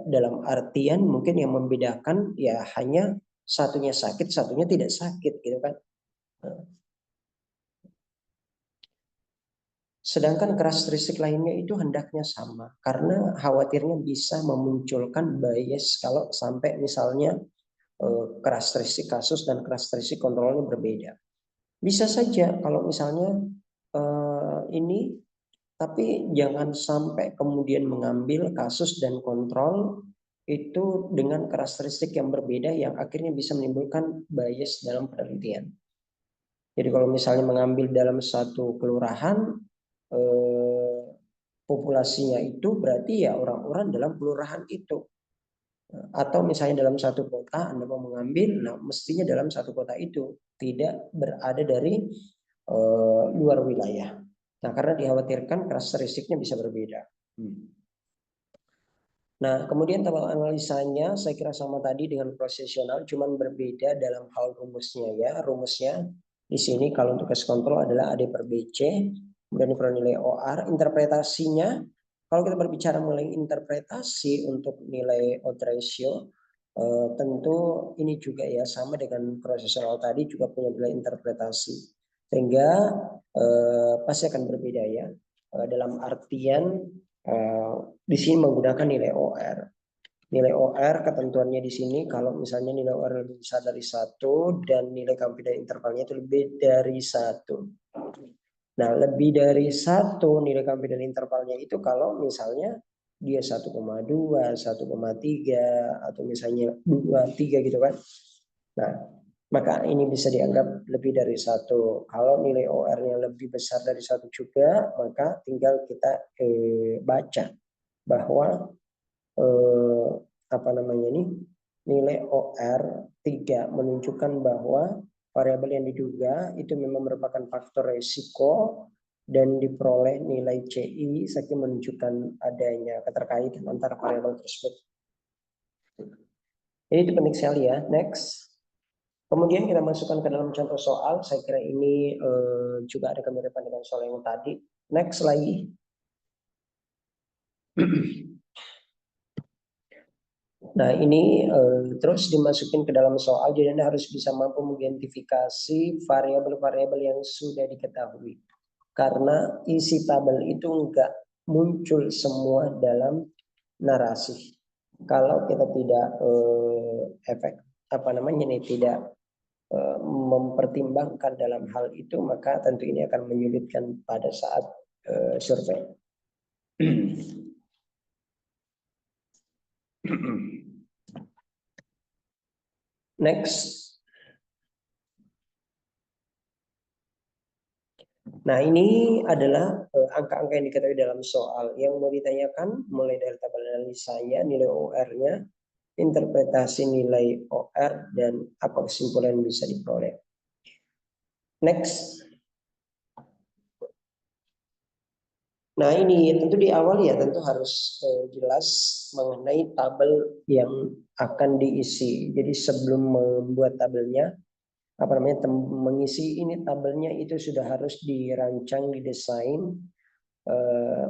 A: Dalam artian mungkin yang membedakan ya hanya satunya sakit, satunya tidak sakit, gitu kan. Sedangkan karakteristik lainnya itu hendaknya sama, karena khawatirnya bisa memunculkan bias kalau sampai misalnya karakteristik kasus dan karakteristik kontrolnya berbeda. Bisa saja kalau misalnya ini, tapi jangan sampai kemudian mengambil kasus dan kontrol itu dengan karakteristik yang berbeda yang akhirnya bisa menimbulkan bias dalam penelitian. Jadi kalau misalnya mengambil dalam satu kelurahan, populasinya itu berarti ya orang-orang dalam kelurahan itu. Atau misalnya dalam satu kota Anda mau mengambil, nah mestinya dalam satu kota itu, tidak berada dari luar wilayah. Nah, karena dikhawatirkan karakteristiknya bisa berbeda. Nah, kemudian tabel analisanya saya kira sama tadi dengan prosesional, cuman berbeda dalam hal rumusnya ya. Rumusnya di sini kalau untuk cash control adalah AD per BC, kemudian diperoleh nilai OR. Interpretasinya, kalau kita berbicara mulai interpretasi untuk nilai odds ratio, tentu ini juga ya sama dengan prosesional tadi juga punya nilai interpretasi. Sehingga pasti akan berbeda ya. Dalam artian di sini menggunakan nilai OR. Nilai OR ketentuannya di sini kalau misalnya nilai OR lebih besar dari 1 dan nilai confidence intervalnya itu lebih dari 1. Nah, lebih dari 1 nilai confidence intervalnya itu kalau misalnya dia 1,2, 1,3 atau misalnya 2, 3 gitu kan. Nah, maka ini bisa dianggap lebih dari 1. Kalau nilai OR-nya lebih besar dari 1 juga, maka tinggal kita baca bahwa nilai OR 3 menunjukkan bahwa variabel yang diduga itu memang merupakan faktor resiko dan diperoleh nilai CI saking menunjukkan adanya keterkaitan antara variabel tersebut. Ini itu penting sekali ya. Next. Kemudian kita masukkan ke dalam contoh soal. Saya kira ini juga ada kemiripan dengan soal yang tadi. Next lagi. Nah, ini terus dimasukin ke dalam soal. Jadi Anda harus bisa mampu mengidentifikasi variabel-variabel yang sudah diketahui. Karena isi tabel itu enggak muncul semua dalam narasi. Kalau kita tidak tidak mempertimbangkan dalam hal itu, maka tentu ini akan menyulitkan pada saat survei. Next. Nah, ini adalah angka-angka yang diketahui dalam soal. Yang mau ditanyakan mulai dari tabel analisanya, nilai OR-nya, interpretasi nilai OR, dan apa kesimpulan yang bisa diperoleh. Next. Nah, ini tentu di awal ya tentu harus jelas mengenai tabel yang akan diisi. Jadi sebelum membuat tabelnya, mengisi ini tabelnya itu sudah harus dirancang, didesain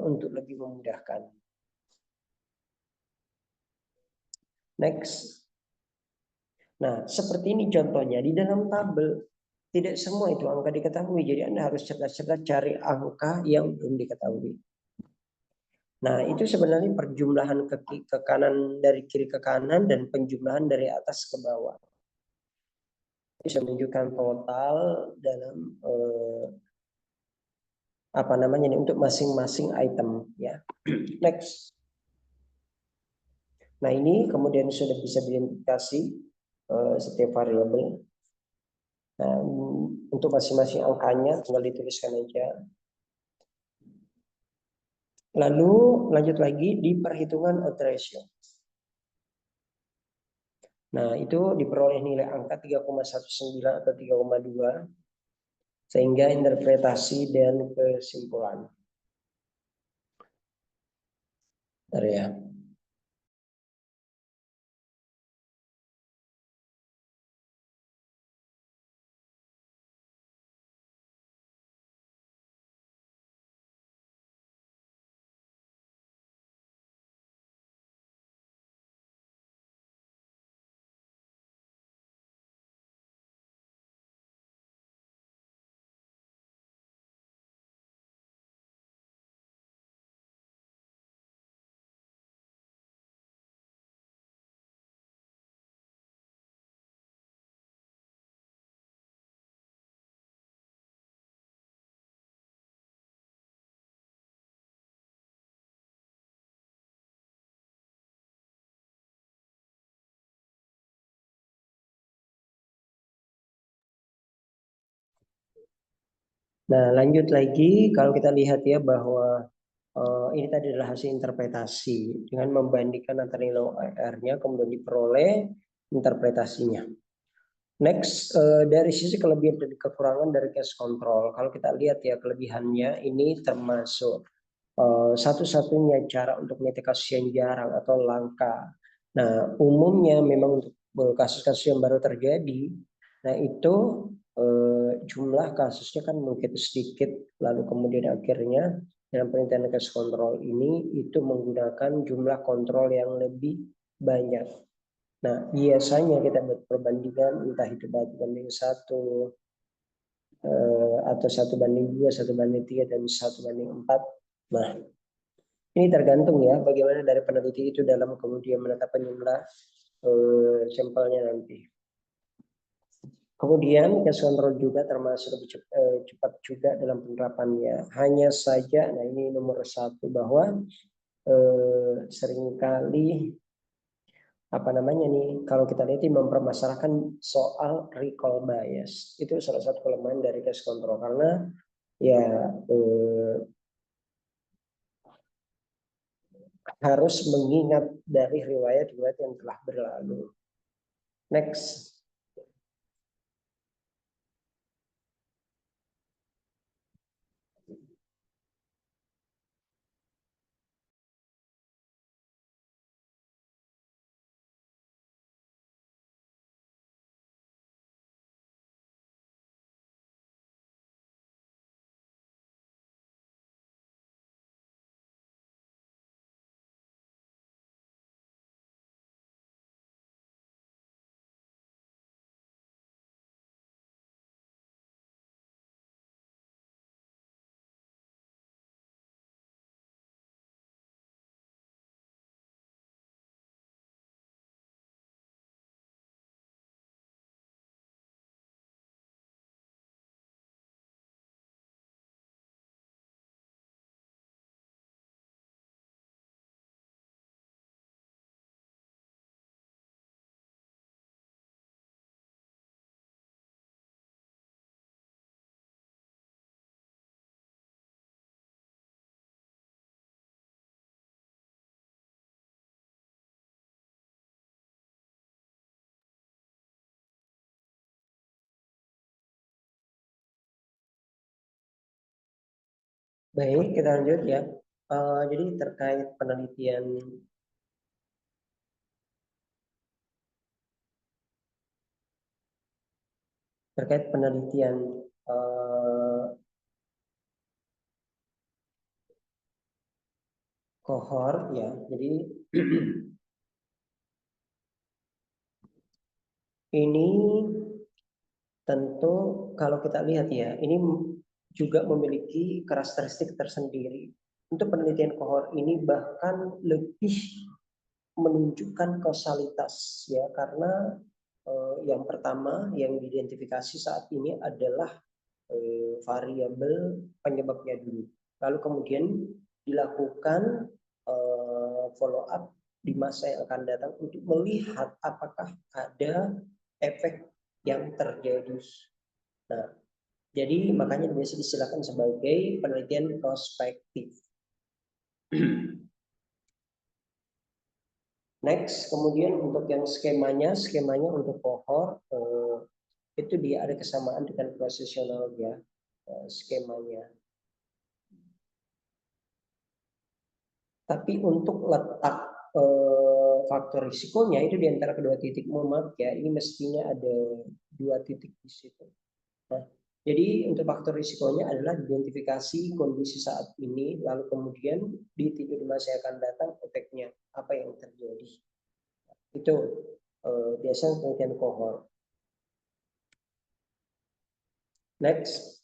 A: untuk lebih memudahkan. Next. Nah, seperti ini contohnya di dalam tabel tidak semua itu angka diketahui. Jadi Anda harus cerdas-cerdas cari angka yang belum diketahui. Nah, itu sebenarnya perjumlahan ke kanan dari kiri ke kanan dan penjumlahan dari atas ke bawah. Bisa menunjukkan total dalam untuk masing-masing item ya. Next. Nah, ini kemudian sudah bisa diidentifikasi setiap variabel. Nah, untuk masing-masing angkanya tinggal dituliskan aja. Lalu lanjut lagi di perhitungan odds ratio. Nah, itu diperoleh nilai angka 3,19 atau 3,2 sehingga interpretasi dan kesimpulan. Bentar ya. Nah, lanjut lagi kalau kita lihat ya bahwa ini tadi adalah hasil interpretasi dengan membandingkan antara nilai OR-nya kemudian diperoleh interpretasinya. Next, dari sisi kelebihan dan kekurangan dari cash control. Kalau kita lihat ya kelebihannya ini termasuk satu-satunya cara untuk mendeteksi kasus yang jarang atau langka. Nah, umumnya memang untuk kasus-kasus yang baru terjadi, nah itu jumlah kasusnya kan mungkin sedikit, lalu kemudian akhirnya dalam penelitian casus control ini itu menggunakan jumlah kontrol yang lebih banyak. Nah, biasanya kita buat perbandingan entah itu 1:1 atau 1:2, 1:3, dan 1:4. Nah, ini tergantung ya bagaimana dari peneliti itu dalam kemudian menetapkan jumlah sampelnya nanti. Kemudian cash control juga termasuk lebih cepat juga dalam penerapannya. Hanya saja, nah ini nomor satu, bahwa seringkali apa namanya nih, kalau kita lihat mempermasalahkan soal recall bias. Itu salah satu kelemahan dari cash control, karena ya harus mengingat dari riwayat-riwayat yang telah berlalu. Next. Baik, kita lanjut ya. Jadi terkait penelitian kohort ya. Jadi ini tentu kalau kita lihat ya, ini juga memiliki karakteristik tersendiri. Untuk penelitian kohort ini bahkan lebih menunjukkan kausalitas ya, karena yang pertama yang diidentifikasi saat ini adalah variabel penyebabnya dulu. Lalu kemudian dilakukan follow up di masa yang akan datang untuk melihat apakah ada efek yang terjadi. Nah, jadi makanya biasa disilakan sebagai penelitian prospektif. Next, kemudian untuk yang skemanya untuk kohort itu dia ada kesamaan dengan prosesional ya, skemanya. Tapi untuk letak faktor risikonya itu di antara kedua titik, mohon ya, ini mestinya ada 2 titik di situ. Nah, jadi untuk faktor risikonya adalah identifikasi kondisi saat ini, lalu kemudian dititik di masa yang akan datang efeknya apa yang terjadi. Itu biasanya penelitian kohort. Next.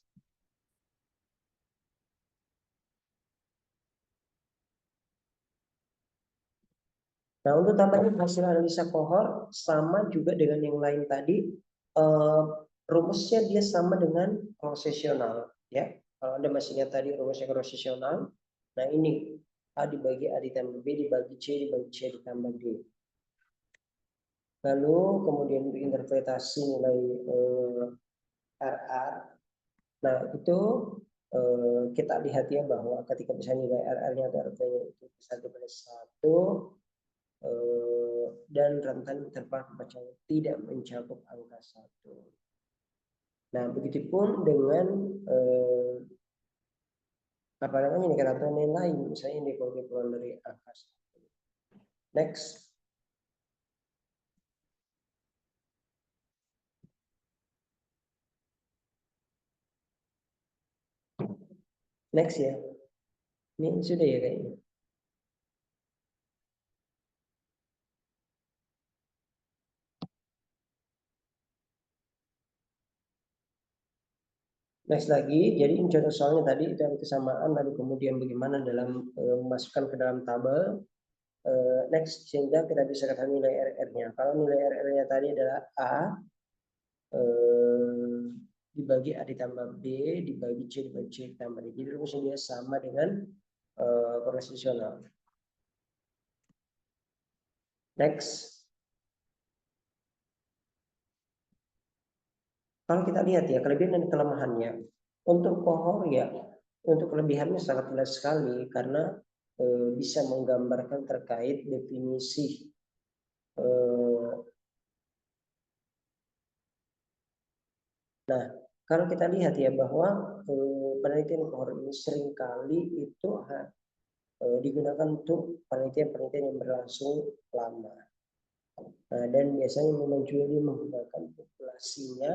A: Nah, untuk tambahan hasil analisa kohort sama juga dengan yang lain tadi, rumusnya dia sama dengan prosesional ya. Kalau Anda masih ingat tadi rumusnya prosesional, nah ini A dibagi A ditambah B dibagi C dibagi C ditambah D. Lalu kemudian interpretasi nilai RR. Nah, itu kita lihat ya bahwa ketika misalnya nilai RR-nya atau RP-nya itu 1/1, dan rentan interval kepanjangan tidak mencakup angka 1. Nah, begitupun dengan apa namanya ini kata-kata yang lain, misalnya ini kalau dia keluar dari angka 1. Next. Next ya. Ini sudah ya kayaknya. Next lagi, jadi contoh soalnya tadi itu ada kesamaan, lalu kemudian bagaimana dalam memasukkan ke dalam tabel. Next, sehingga kita bisa ketahui nilai RR-nya. Kalau nilai RR-nya tadi adalah A, dibagi A ditambah B, dibagi C ditambah D. Jadi rumusnya dia sama dengan konvensional. Next. Kalau kita lihat ya, kelebihan dan kelemahannya. Untuk kohor ya, untuk kelebihannya sangat jelas sekali karena bisa menggambarkan terkait definisi nah, kalau kita lihat ya bahwa penelitian kohor ini seringkali itu digunakan untuk penelitian-penelitian yang berlangsung lama. Nah, dan biasanya memang juga dia menggunakan populasinya,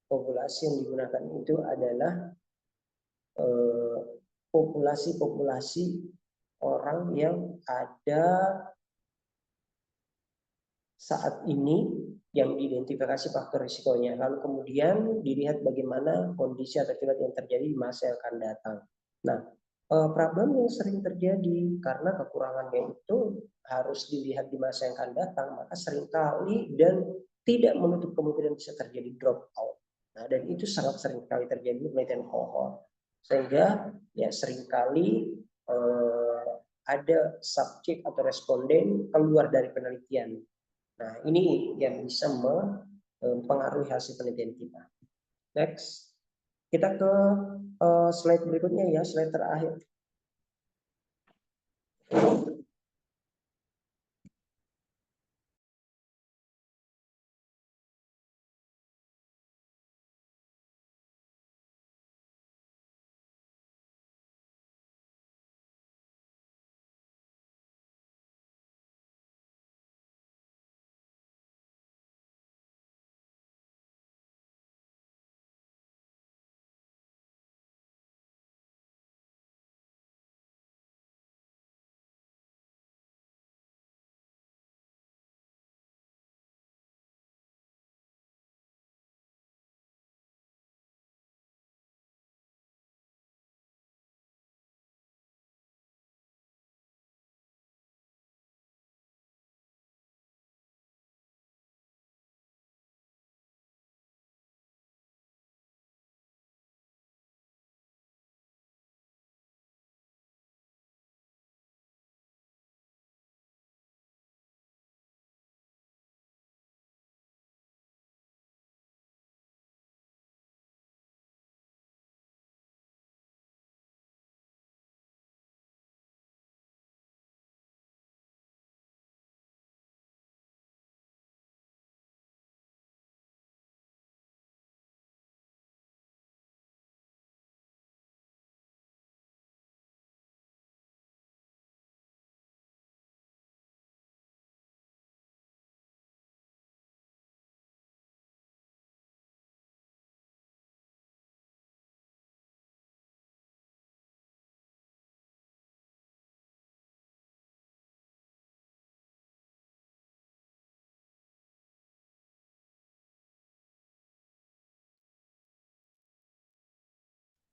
A: populasi yang digunakan itu adalah populasi-populasi orang yang ada saat ini yang diidentifikasi faktor risikonya. Lalu kemudian dilihat bagaimana kondisi atau akibat yang terjadi di masa yang akan datang. Nah, problem yang sering terjadi karena kekurangannya itu harus dilihat di masa yang akan datang, maka seringkali dan tidak menutup kemungkinan bisa terjadi drop out. Nah, dan itu sangat sering kali terjadi di penelitian kohort. Sehingga ya seringkali ada subjek atau responden keluar dari penelitian. Nah, ini yang bisa mempengaruhi hasil penelitian kita. Next. Kita ke slide berikutnya ya, slide terakhir.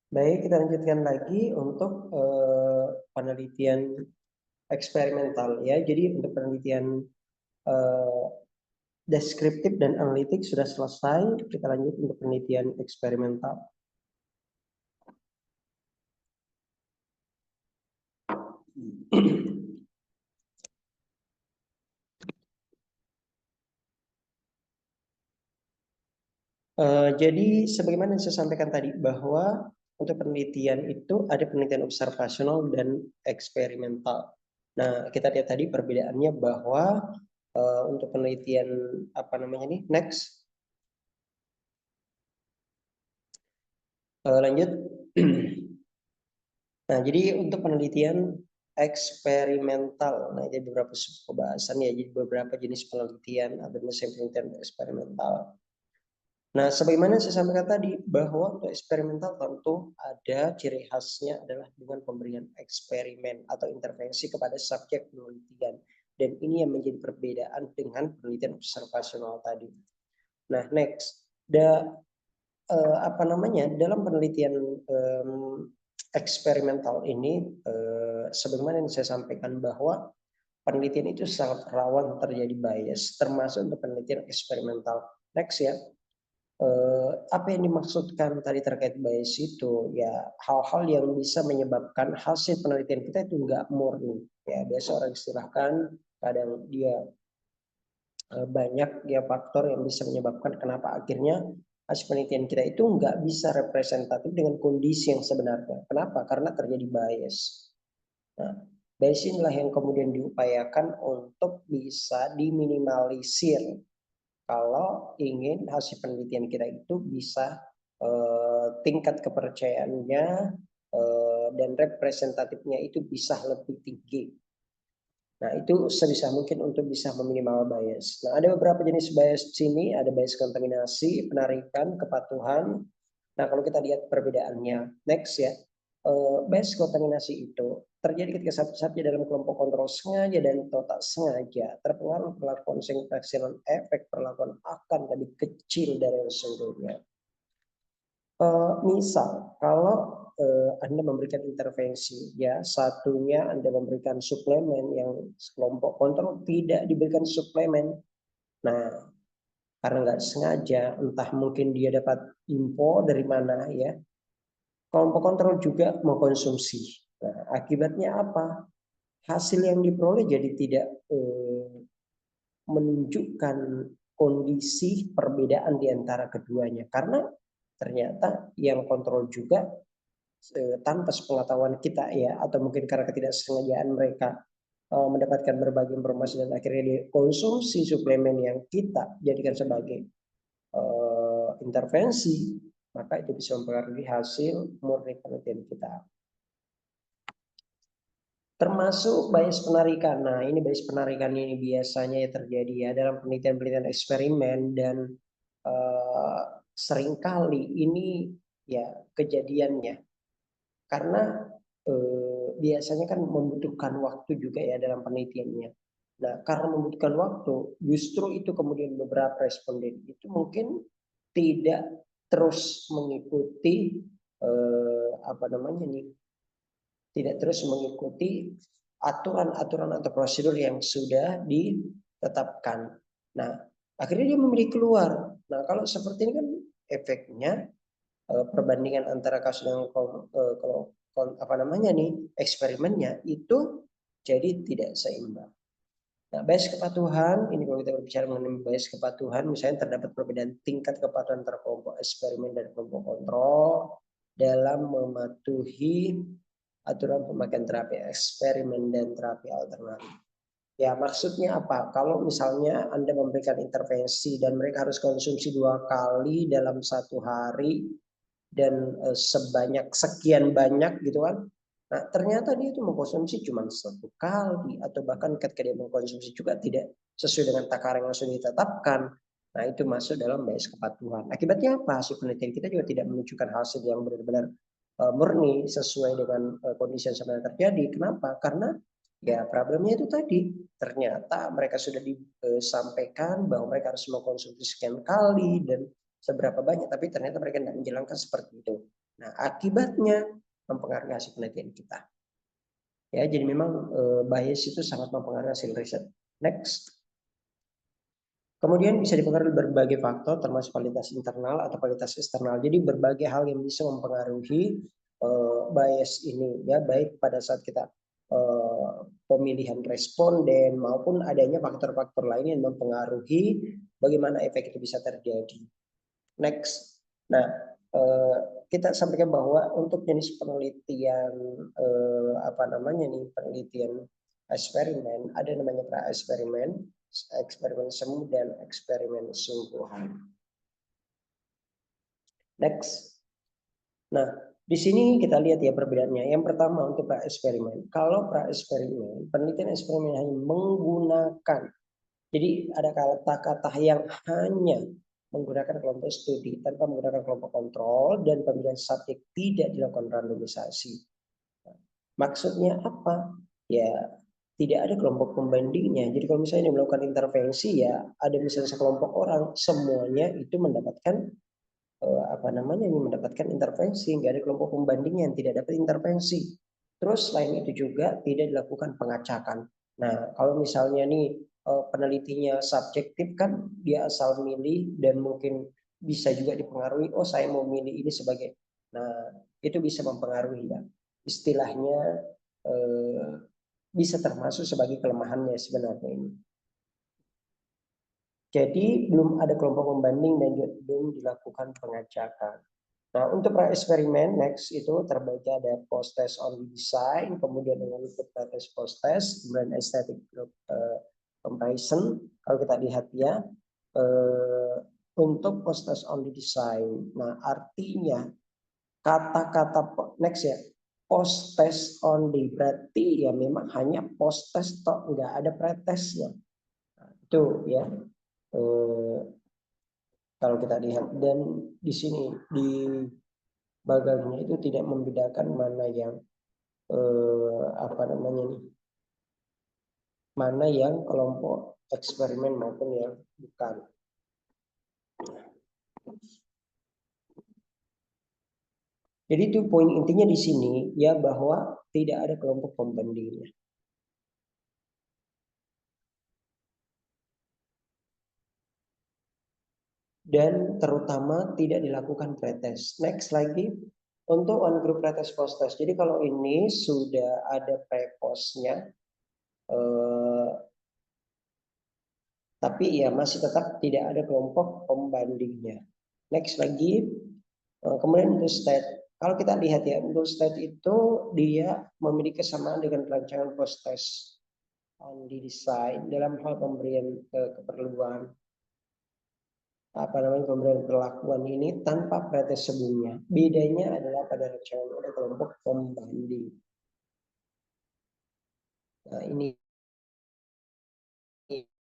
A: Baik, kita lanjutkan lagi untuk penelitian eksperimental ya. Jadi untuk penelitian deskriptif dan analitik sudah selesai. Kita lanjut untuk penelitian eksperimental. Jadi sebagaimana yang saya sampaikan tadi bahwa untuk penelitian itu ada penelitian observasional dan eksperimental. Nah, kita lihat tadi perbedaannya bahwa untuk penelitian apa namanya nih, next. Lanjut. Nah, jadi untuk penelitian eksperimental, nah ini beberapa pembahasan ya, jadi beberapa jenis penelitian, ada penelitian eksperimental. Nah, sebagaimana saya sampaikan tadi, bahwa untuk eksperimental tentu ada ciri khasnya adalah dengan pemberian eksperimen atau intervensi kepada subjek penelitian. Dan ini yang menjadi perbedaan dengan penelitian observasional tadi. Nah, next. Apa namanya, dalam penelitian eksperimental ini, sebagaimana yang saya sampaikan bahwa penelitian itu sangat rawan terjadi bias, termasuk untuk penelitian eksperimental. Next ya. Apa yang dimaksudkan tadi terkait bias itu ya hal-hal yang bisa menyebabkan hasil penelitian kita itu nggak murni ya. Biasa orang istilahkan kadang dia banyak dia faktor yang bisa menyebabkan kenapa akhirnya hasil penelitian kita itu nggak bisa representatif dengan kondisi yang sebenarnya. Kenapa? Karena terjadi bias. Nah, bias inilah yang kemudian diupayakan untuk bisa diminimalisir kalau ingin hasil penelitian kita itu bisa tingkat kepercayaannya dan representatifnya itu bisa lebih tinggi. Nah, itu sebisa mungkin untuk bisa meminimal bias. Nah, ada beberapa jenis bias di sini, ada bias kontaminasi, penarikan, kepatuhan. Nah, kalau kita lihat perbedaannya, next ya, bias kontaminasi itu terjadi ketika subjek dalam kelompok kontrol sengaja dan atau tak sengaja terpengaruh perlakuan sintaksis dan efek perlakuan akan lebih kecil dari yang sesungguhnya. Misal kalau Anda memberikan intervensi, ya satunya Anda memberikan suplemen yang kelompok kontrol tidak diberikan suplemen. Nah, karena nggak sengaja, entah mungkin dia dapat info dari mana ya, kelompok kontrol juga mengkonsumsi. Nah, akibatnya apa? Hasil yang diperoleh jadi tidak menunjukkan kondisi perbedaan di antara keduanya. Karena ternyata yang kontrol juga tanpa sepengetahuan kita ya, atau mungkin karena ketidaksengajaan mereka mendapatkan berbagai informasi dan akhirnya dikonsumsi suplemen yang kita jadikan sebagai intervensi, maka itu bisa mempengaruhi hasil murni penelitian kita. Termasuk bias penarikan. Nah, ini bias penarikan ini biasanya ya terjadi ya dalam penelitian-penelitian eksperimen dan seringkali ini ya kejadiannya karena biasanya kan membutuhkan waktu juga ya dalam penelitiannya. Nah, karena membutuhkan waktu, justru itu kemudian beberapa responden itu mungkin tidak terus mengikuti apa namanya nih, tidak terus mengikuti aturan-aturan atau prosedur yang sudah ditetapkan. Nah, akhirnya dia memilih keluar. Nah, kalau seperti ini kan efeknya perbandingan antara kasus dengan apa namanya nih eksperimennya itu jadi tidak seimbang. Nah, bias kepatuhan ini kalau kita berbicara mengenai bias kepatuhan, misalnya terdapat perbedaan tingkat kepatuhan antara kelompok eksperimen dan kelompok kontrol dalam mematuhi aturan pemakaian terapi eksperimen dan terapi alternatif. Ya, maksudnya apa? Kalau misalnya Anda memberikan intervensi dan mereka harus konsumsi 2 kali dalam 1 hari dan sebanyak sekian banyak gitu kan. Nah, ternyata dia itu mengkonsumsi cuma 1 kali atau bahkan ketika dia mengkonsumsi juga tidak sesuai dengan takaran yang sudah ditetapkan. Nah, itu masuk dalam bias kepatuhan. Akibatnya apa? Hasil penelitian kita juga tidak menunjukkan hasil yang benar-benar murni sesuai dengan kondisi yang sebenarnya terjadi. Kenapa? Karena ya problemnya itu tadi. Ternyata mereka sudah disampaikan bahwa mereka harus mengkonsumsi sekian kali dan seberapa banyak, tapi ternyata mereka tidak menjalankan seperti itu. Nah, akibatnya mempengaruhi hasil penelitian kita. Ya, jadi memang bias itu sangat mempengaruhi hasil riset. Next. Kemudian bisa dipengaruhi berbagai faktor termasuk kualitas internal atau kualitas eksternal. Jadi berbagai hal yang bisa mempengaruhi bias ini ya, baik pada saat kita pemilihan responden maupun adanya faktor-faktor lain yang mempengaruhi bagaimana efek itu bisa terjadi. Next. Nah, kita sampaikan bahwa untuk jenis penelitian apa namanya nih penelitian eksperimen, ada namanya pra-eksperimen, eksperimen semu dan eksperimen sungguhan. Next. Nah, di sini kita lihat ya perbedaannya. Yang pertama untuk pra-eksperimen. Kalau pra-eksperimen, penelitian eksperimen hanya menggunakan, jadi ada kata-kata yang hanya menggunakan kelompok studi tanpa menggunakan kelompok kontrol dan pemilihan subjek tidak dilakukan randomisasi. Maksudnya apa? Ya, tidak ada kelompok pembandingnya. Jadi kalau misalnya melakukan intervensi ya ada misalnya sekelompok orang semuanya itu mendapatkan mendapatkan intervensi, nggak ada kelompok pembandingnya yang tidak dapat intervensi. Terus selain itu juga tidak dilakukan pengacakan. Nah, kalau misalnya nih penelitinya subjektif kan dia asal milih dan mungkin bisa juga dipengaruhi, oh saya mau milih ini sebagai, nah itu bisa mempengaruhi ya. Istilahnya bisa termasuk sebagai kelemahannya sebenarnya ini. Jadi belum ada kelompok pembanding dan juga belum dilakukan pengacakan. Nah, untuk pra-eksperimen next itu terbagi ada post-test on design, kemudian dengan test post-test, kemudian aesthetic comparison. Kalau kita lihat ya, untuk post-test on design. Nah, artinya kata-kata next ya, post-test only berarti ya memang hanya post-test toh, nggak ada pretestnya. Nah, itu ya. Kalau kita lihat dan di sini di bagangnya itu tidak membedakan mana yang mana yang kelompok eksperimen maupun yang bukan. Jadi itu poin intinya di sini ya bahwa tidak ada kelompok pembandingnya. Dan terutama tidak dilakukan pretest. Next lagi untuk on group pretest post test. Jadi kalau ini sudah ada pre-postnya, tapi ya masih tetap tidak ada kelompok pembandingnya. Next lagi, kemudian untuk state. Kalau kita lihat ya, untuk state itu dia memiliki kesamaan dengan perancangan post test on design dalam hal pemberian keperluan pemberian perlakuan ini tanpa pretest sebelumnya. Bedanya adalah pada rancangan ada kelompok pembanding. Nah, ini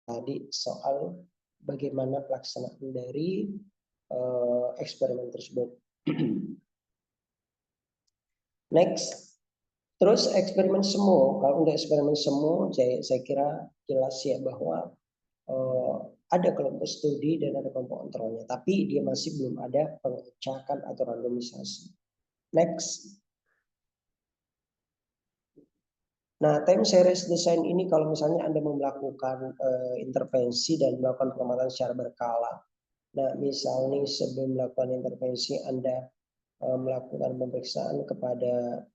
A: tadi soal bagaimana pelaksanaan dari eksperimen tersebut. Next, terus eksperimen semu. Kalau untuk eksperimen semu, saya kira jelas ya bahwa ada kelompok studi dan ada kelompok kontrolnya, tapi dia masih belum ada pengacakan atau randomisasi. Next. Nah, time series design ini kalau misalnya Anda mau melakukan intervensi dan melakukan pengamatan secara berkala. Nah, misalnya sebelum melakukan intervensi Anda melakukan pemeriksaan kepada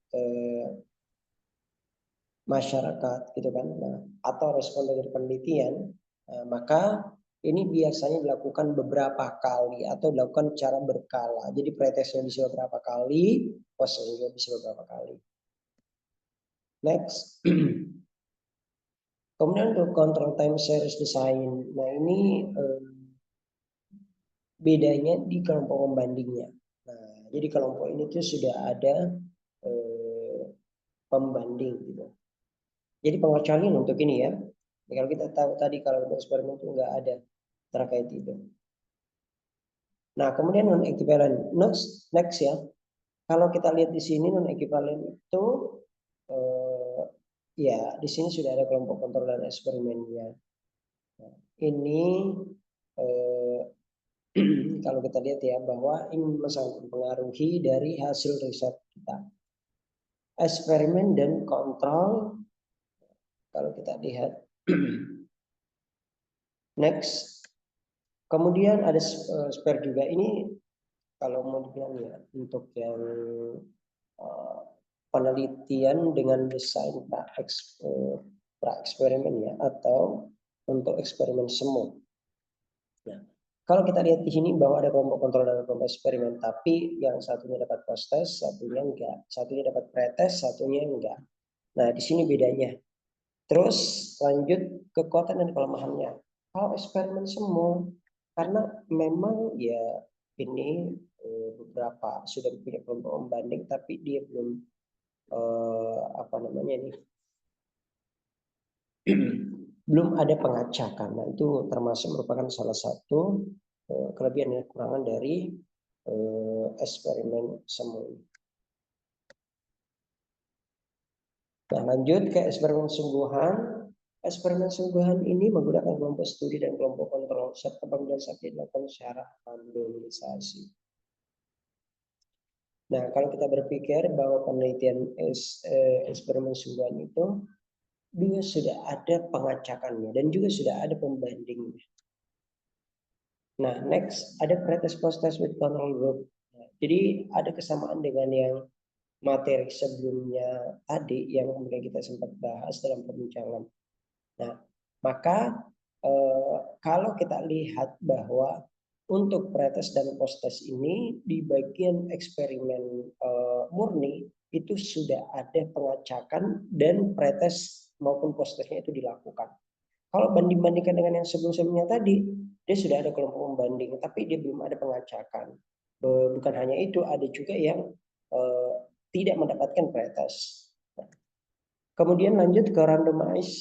A: masyarakat gitu kan, nah, atau respon dari penelitian, maka ini biasanya dilakukan beberapa kali atau dilakukan secara berkala. Jadi pretestnya bisa beberapa kali, postnya juga bisa beberapa kali. Next. Kemudian untuk control time series design. Nah, ini bedanya di kelompok pembandingnya. Nah, jadi kelompok ini tuh sudah ada pembanding gitu. Jadi pengecualian untuk ini ya. Kalau kita tahu tadi kalau untuk eksperimen itu nggak ada terkait itu. Nah, kemudian non equivalent. Next ya. Kalau kita lihat di sini non equivalent itu ya di sini sudah ada kelompok kontrol dan eksperimennya. Nah, ini kalau kita lihat ya bahwa ini sangat mempengaruhi dari hasil riset kita. Eksperimen dan kontrol kalau kita lihat. Next. Kemudian ada spare juga ini kalau mau dibilang ya untuk yang penelitian dengan desain pra-eksperimen ya atau untuk eksperimen semu. Nah, kalau kita lihat di sini bahwa ada kelompok kontrol dan kelompok eksperimen, tapi yang satunya dapat post test, satunya enggak. Satunya dapat pretest, satunya enggak. Nah, di sini bedanya. Terus lanjut kekuatan dan kelemahannya. Kalau eksperimen semu, karena memang ya ini beberapa sudah punya kelompok pembanding, tapi dia belum apa namanya ini belum ada pengacakan. Nah, itu termasuk merupakan salah satu kelebihan dan kekurangan dari eksperimen semu. Nah, lanjut ke eksperimen sungguhan. Eksperimen sungguhan ini menggunakan kelompok studi dan kelompok kontrol serta pemilihan subjek dilakukan secara randomisasi. Nah, kalau kita berpikir bahwa penelitian eksperimen sungguhan itu juga sudah ada pengacakannya dan juga sudah ada pembandingnya. Nah, next ada pretest post test with control group. Nah, jadi ada kesamaan dengan yang materi sebelumnya tadi yang kemudian kita sempat bahas dalam perbincangan. Nah, maka kalau kita lihat bahwa untuk pretest dan post test ini di bagian eksperimen murni itu sudah ada pengacakan dan pretest maupun post testnya itu dilakukan. Kalau banding-bandingkan dengan yang sebelum-sebelumnya tadi, dia sudah ada kelompok pembanding, tapi dia belum ada pengacakan. Bukan hanya itu, ada juga yang tidak mendapatkan pretest. Kemudian lanjut ke randomize.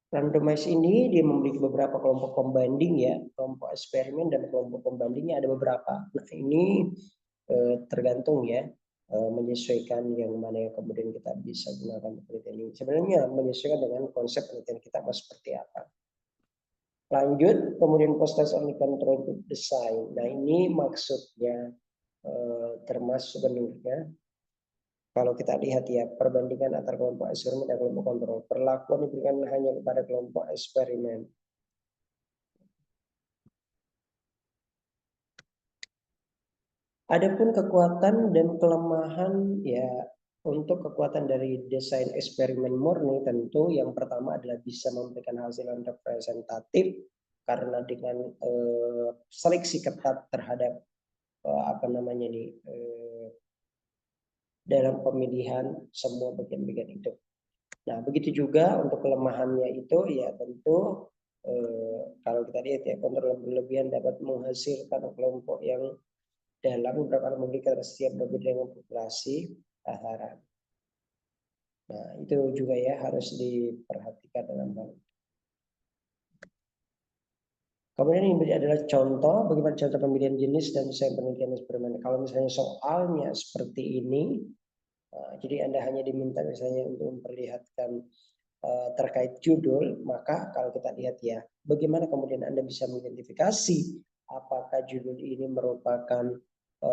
A: Randomize ini dia memiliki beberapa kelompok pembanding ya, kelompok eksperimen dan kelompok pembandingnya ada beberapa. Nah, ini tergantung ya, menyesuaikan yang mana yang kemudian kita bisa gunakan penelitian ini. Sebenarnya menyesuaikan dengan konsep penelitian kita mau seperti apa. Lanjut, kemudian post test only control group design. Nah, ini maksudnya termasuk sebenarnya kalau kita lihat ya perbandingan antara kelompok eksperimen dan kelompok kontrol. Perlakuan diberikan hanya kepada kelompok eksperimen. Adapun kekuatan dan kelemahan ya untuk kekuatan dari desain eksperimen murni tentu yang pertama adalah bisa memberikan hasil yang representatif karena dengan seleksi ketat terhadap apa namanya nih dalam pemilihan semua bagian-bagian itu. Nah, begitu juga untuk kelemahannya itu ya tentu kalau kita lihat ya kontrol berlebihan dapat menghasilkan kelompok yang dalam beberapa memberikan setiap berbeda dengan populasi sasaran. Nah, itu juga ya harus diperhatikan dalam hal. Kemudian ini adalah contoh bagaimana contoh pemilihan jenis dan desain penelitian eksperimen. Kalau misalnya soalnya seperti ini, jadi Anda hanya diminta misalnya untuk memperlihatkan terkait judul, maka kalau kita lihat ya, bagaimana kemudian Anda bisa mengidentifikasi apakah judul ini merupakan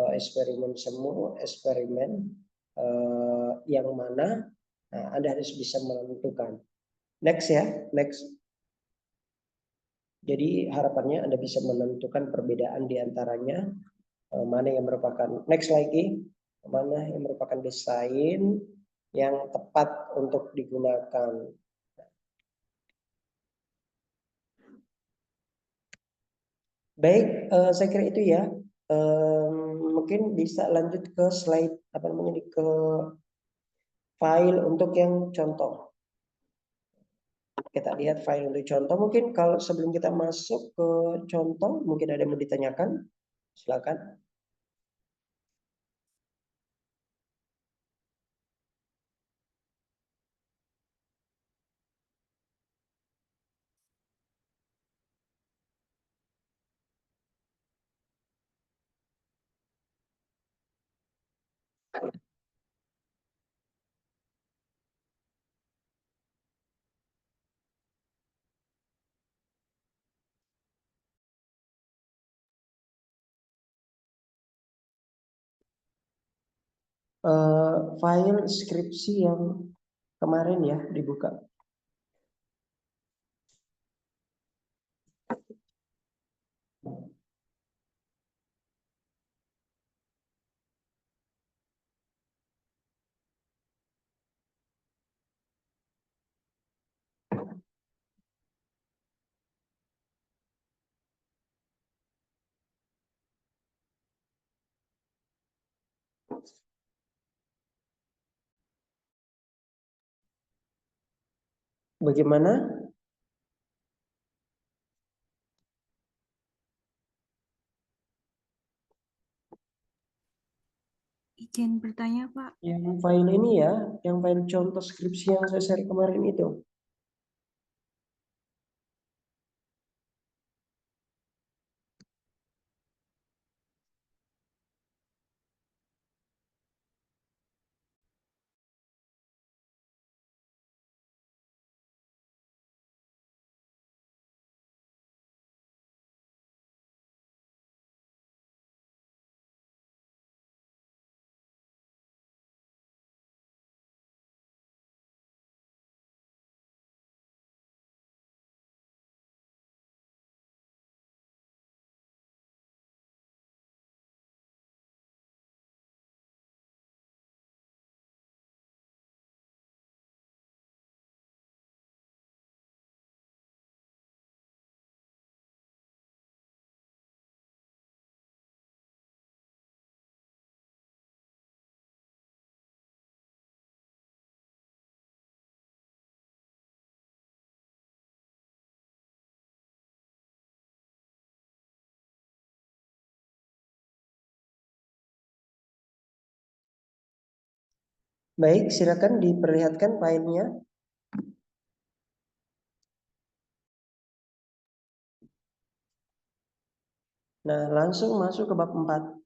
A: eksperimen semu, eksperimen yang mana, nah, Anda harus bisa menentukan. Next ya, next. Jadi harapannya Anda bisa menentukan perbedaan di antaranya, mana yang merupakan, next lagi, mana yang merupakan desain yang tepat untuk digunakan. Baik, saya kira itu ya. Mungkin bisa lanjut ke slide apa namanya ke file untuk yang contoh. Kita lihat file untuk contoh. Mungkin kalau sebelum kita masuk ke contoh, mungkin ada yang mau ditanyakan. Silakan. File skripsi yang kemarin ya dibuka. Bagaimana?
C: Izin bertanya, Pak.
A: Yang file ini ya, yang file contoh skripsi yang saya share kemarin itu. Baik, silakan diperlihatkan filenya. Nah, langsung masuk ke bab 4.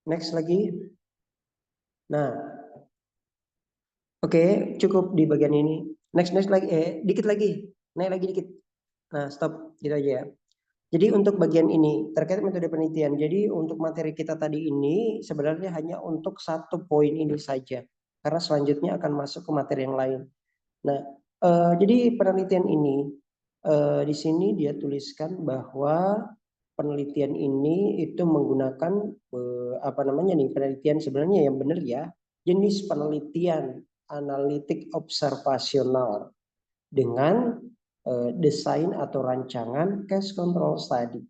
A: Next lagi. Nah, oke, cukup di bagian ini. Next lagi, dikit lagi, naik lagi dikit. Nah, stop, gitu aja ya. Jadi untuk bagian ini terkait metode penelitian. Jadi untuk materi kita tadi ini sebenarnya hanya untuk satu poin ini saja, karena selanjutnya akan masuk ke materi yang lain. Nah, jadi penelitian ini di sini dia tuliskan bahwa penelitian ini itu menggunakan apa namanya nih, penelitian sebenarnya yang benar ya, jenis penelitian analitik observasional dengan desain atau rancangan case control study.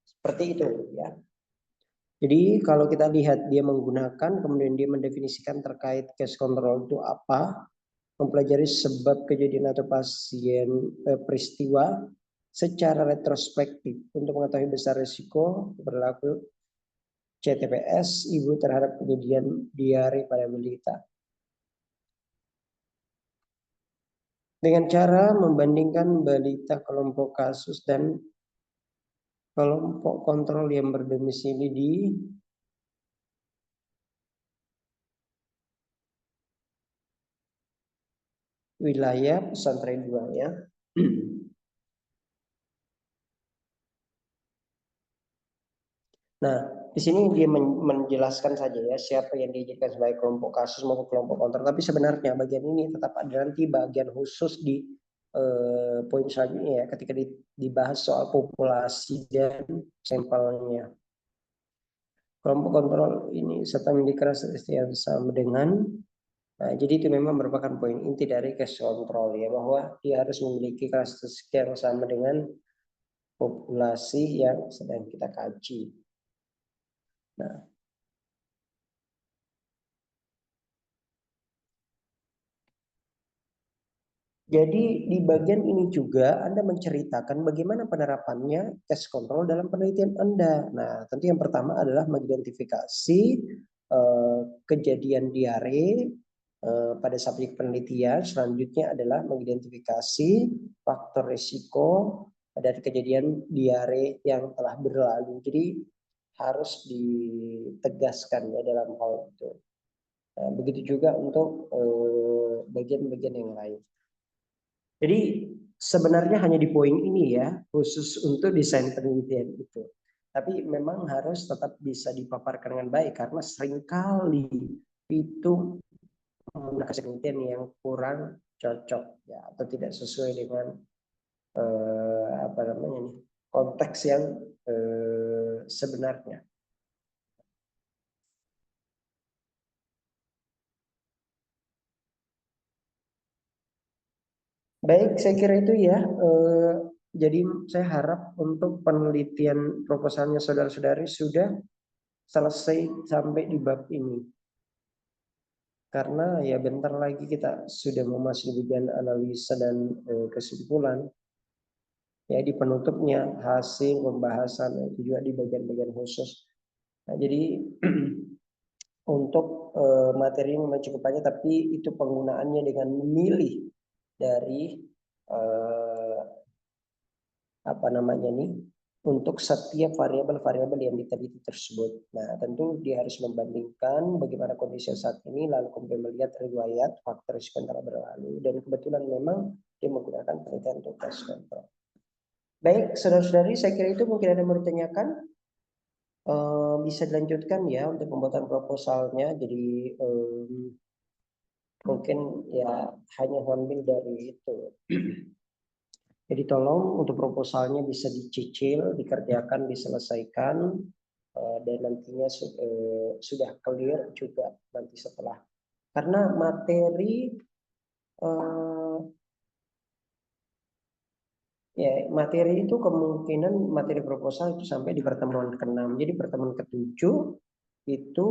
A: Seperti itu ya. Jadi kalau kita lihat dia menggunakan, kemudian dia mendefinisikan terkait case control itu apa, mempelajari sebab kejadian atau peristiwa secara retrospektif untuk mengetahui besar risiko berlaku CTPS ibu terhadap kejadian diare pada balita. Dengan cara membandingkan balita kelompok kasus dan kelompok kontrol yang berdomisili di wilayah pesantren 2 ya. Nah, di sini dia menjelaskan saja ya siapa yang dijadikan sebagai kelompok kasus maupun kelompok kontrol. Tapi sebenarnya bagian ini tetap ada nanti bagian khusus di poin selanjutnya ya, ketika dibahas soal populasi dan sampelnya. Kelompok kontrol ini serta memiliki karakteristik yang sama dengan, nah, jadi itu memang merupakan poin inti dari case control ya, bahwa dia harus memiliki karakteristik yang sama dengan populasi yang sedang kita kaji. Nah, jadi di bagian ini juga Anda menceritakan bagaimana penerapannya case control dalam penelitian Anda. Nah, tentu yang pertama adalah mengidentifikasi kejadian diare pada subjek penelitian. Selanjutnya adalah mengidentifikasi faktor risiko dari kejadian diare yang telah berlalu. Jadi harus ditegaskan ya dalam hal itu. Nah, begitu juga untuk bagian-bagian yang lain. Jadi sebenarnya hanya di poin ini ya, khusus untuk desain penelitian itu. Tapi memang harus tetap bisa dipaparkan dengan baik, karena seringkali itu menggunakan penelitian yang kurang cocok ya, atau tidak sesuai dengan apa namanya nih, konteks yang sebenarnya. Baik, saya kira itu ya. Jadi saya harap untuk penelitian proposalnya saudara-saudari sudah selesai sampai di bab ini. Karena ya bentar lagi kita sudah memasuki bagian analisa dan kesimpulan. Ya di penutupnya hasil pembahasan itu juga di bagian-bagian khusus. Nah, jadi untuk materi memang cukup banyak, tapi itu penggunaannya dengan memilih dari apa namanya nih, untuk setiap variabel-variabel yang diteliti tersebut. Nah, tentu dia harus membandingkan bagaimana kondisi saat ini, lalu kemudian melihat riwayat faktor risiko yang telah berlalu, dan kebetulan memang dia menggunakan penelitian untuk tes control. Baik, saudara-saudari, saya kira itu mungkin ada yang mau ditanyakan. Bisa dilanjutkan ya untuk pembuatan proposalnya. Jadi mungkin ya hanya ambil dari itu. Jadi tolong untuk proposalnya bisa dicicil, dikerjakan, diselesaikan, dan nantinya sudah clear juga nanti setelah. Karena materi ya materi itu kemungkinan materi proposal itu sampai di pertemuan ke-6. Jadi pertemuan ke-7 itu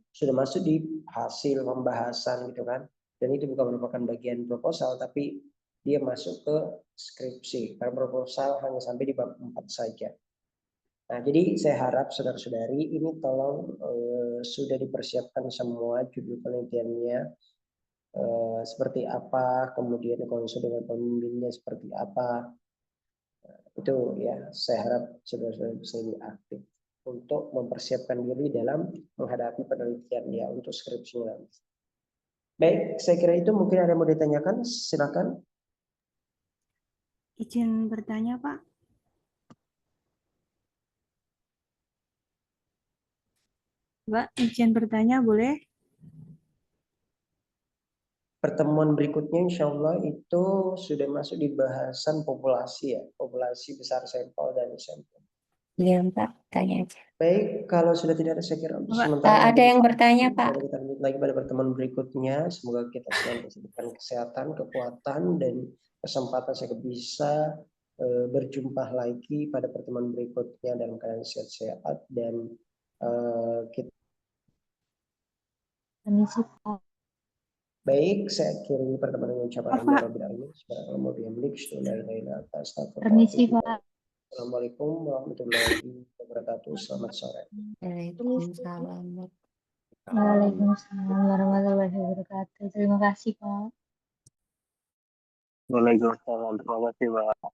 A: sudah masuk di hasil pembahasan gitu kan. Dan itu bukan merupakan bagian proposal, tapi dia masuk ke skripsi. Karena proposal hanya sampai di bab 4 saja. Nah, jadi saya harap saudara-saudari ini tolong sudah dipersiapkan semua judul penelitiannya seperti apa, kemudian konsul dengan pembimbingnya seperti apa. Itu ya, saya harap saudara-saudara bisa lebih aktif untuk mempersiapkan diri dalam menghadapi penelitian ya untuk skripsinya nanti. Baik, saya kira itu mungkin ada yang mau ditanyakan, silakan.
C: Izin bertanya, Pak. Mbak, izin bertanya boleh?
A: Pertemuan berikutnya insya Allah itu sudah masuk di bahasan populasi ya, populasi besar sampel dan sampel.
D: Iya, Pak, tanya aja.
A: Baik, kalau sudah tidak ada saya kira untuk
C: Pak,
A: sementara
D: Ada yang bertanya, Pak.
A: kita lanjut lagi pada pertemuan berikutnya. Semoga kita senantiasa diberikan kesehatan, kekuatan, dan kesempatan saya bisa berjumpa lagi pada pertemuan berikutnya dalam keadaan sehat-sehat dan kita.
D: Permisi, Pak.
A: Baik, saya akhiri pertemuan dengan ucapan
C: Pak.
D: Permisi, Pak.
A: Assalamualaikum warahmatullahi wabarakatuh. Selamat sore.
D: Waalaikumsalam. Waalaikumsalam warahmatullahi wabarakatuh. Terima kasih, Pak.
B: Waalaikumsalam. Terima kasih, Pak.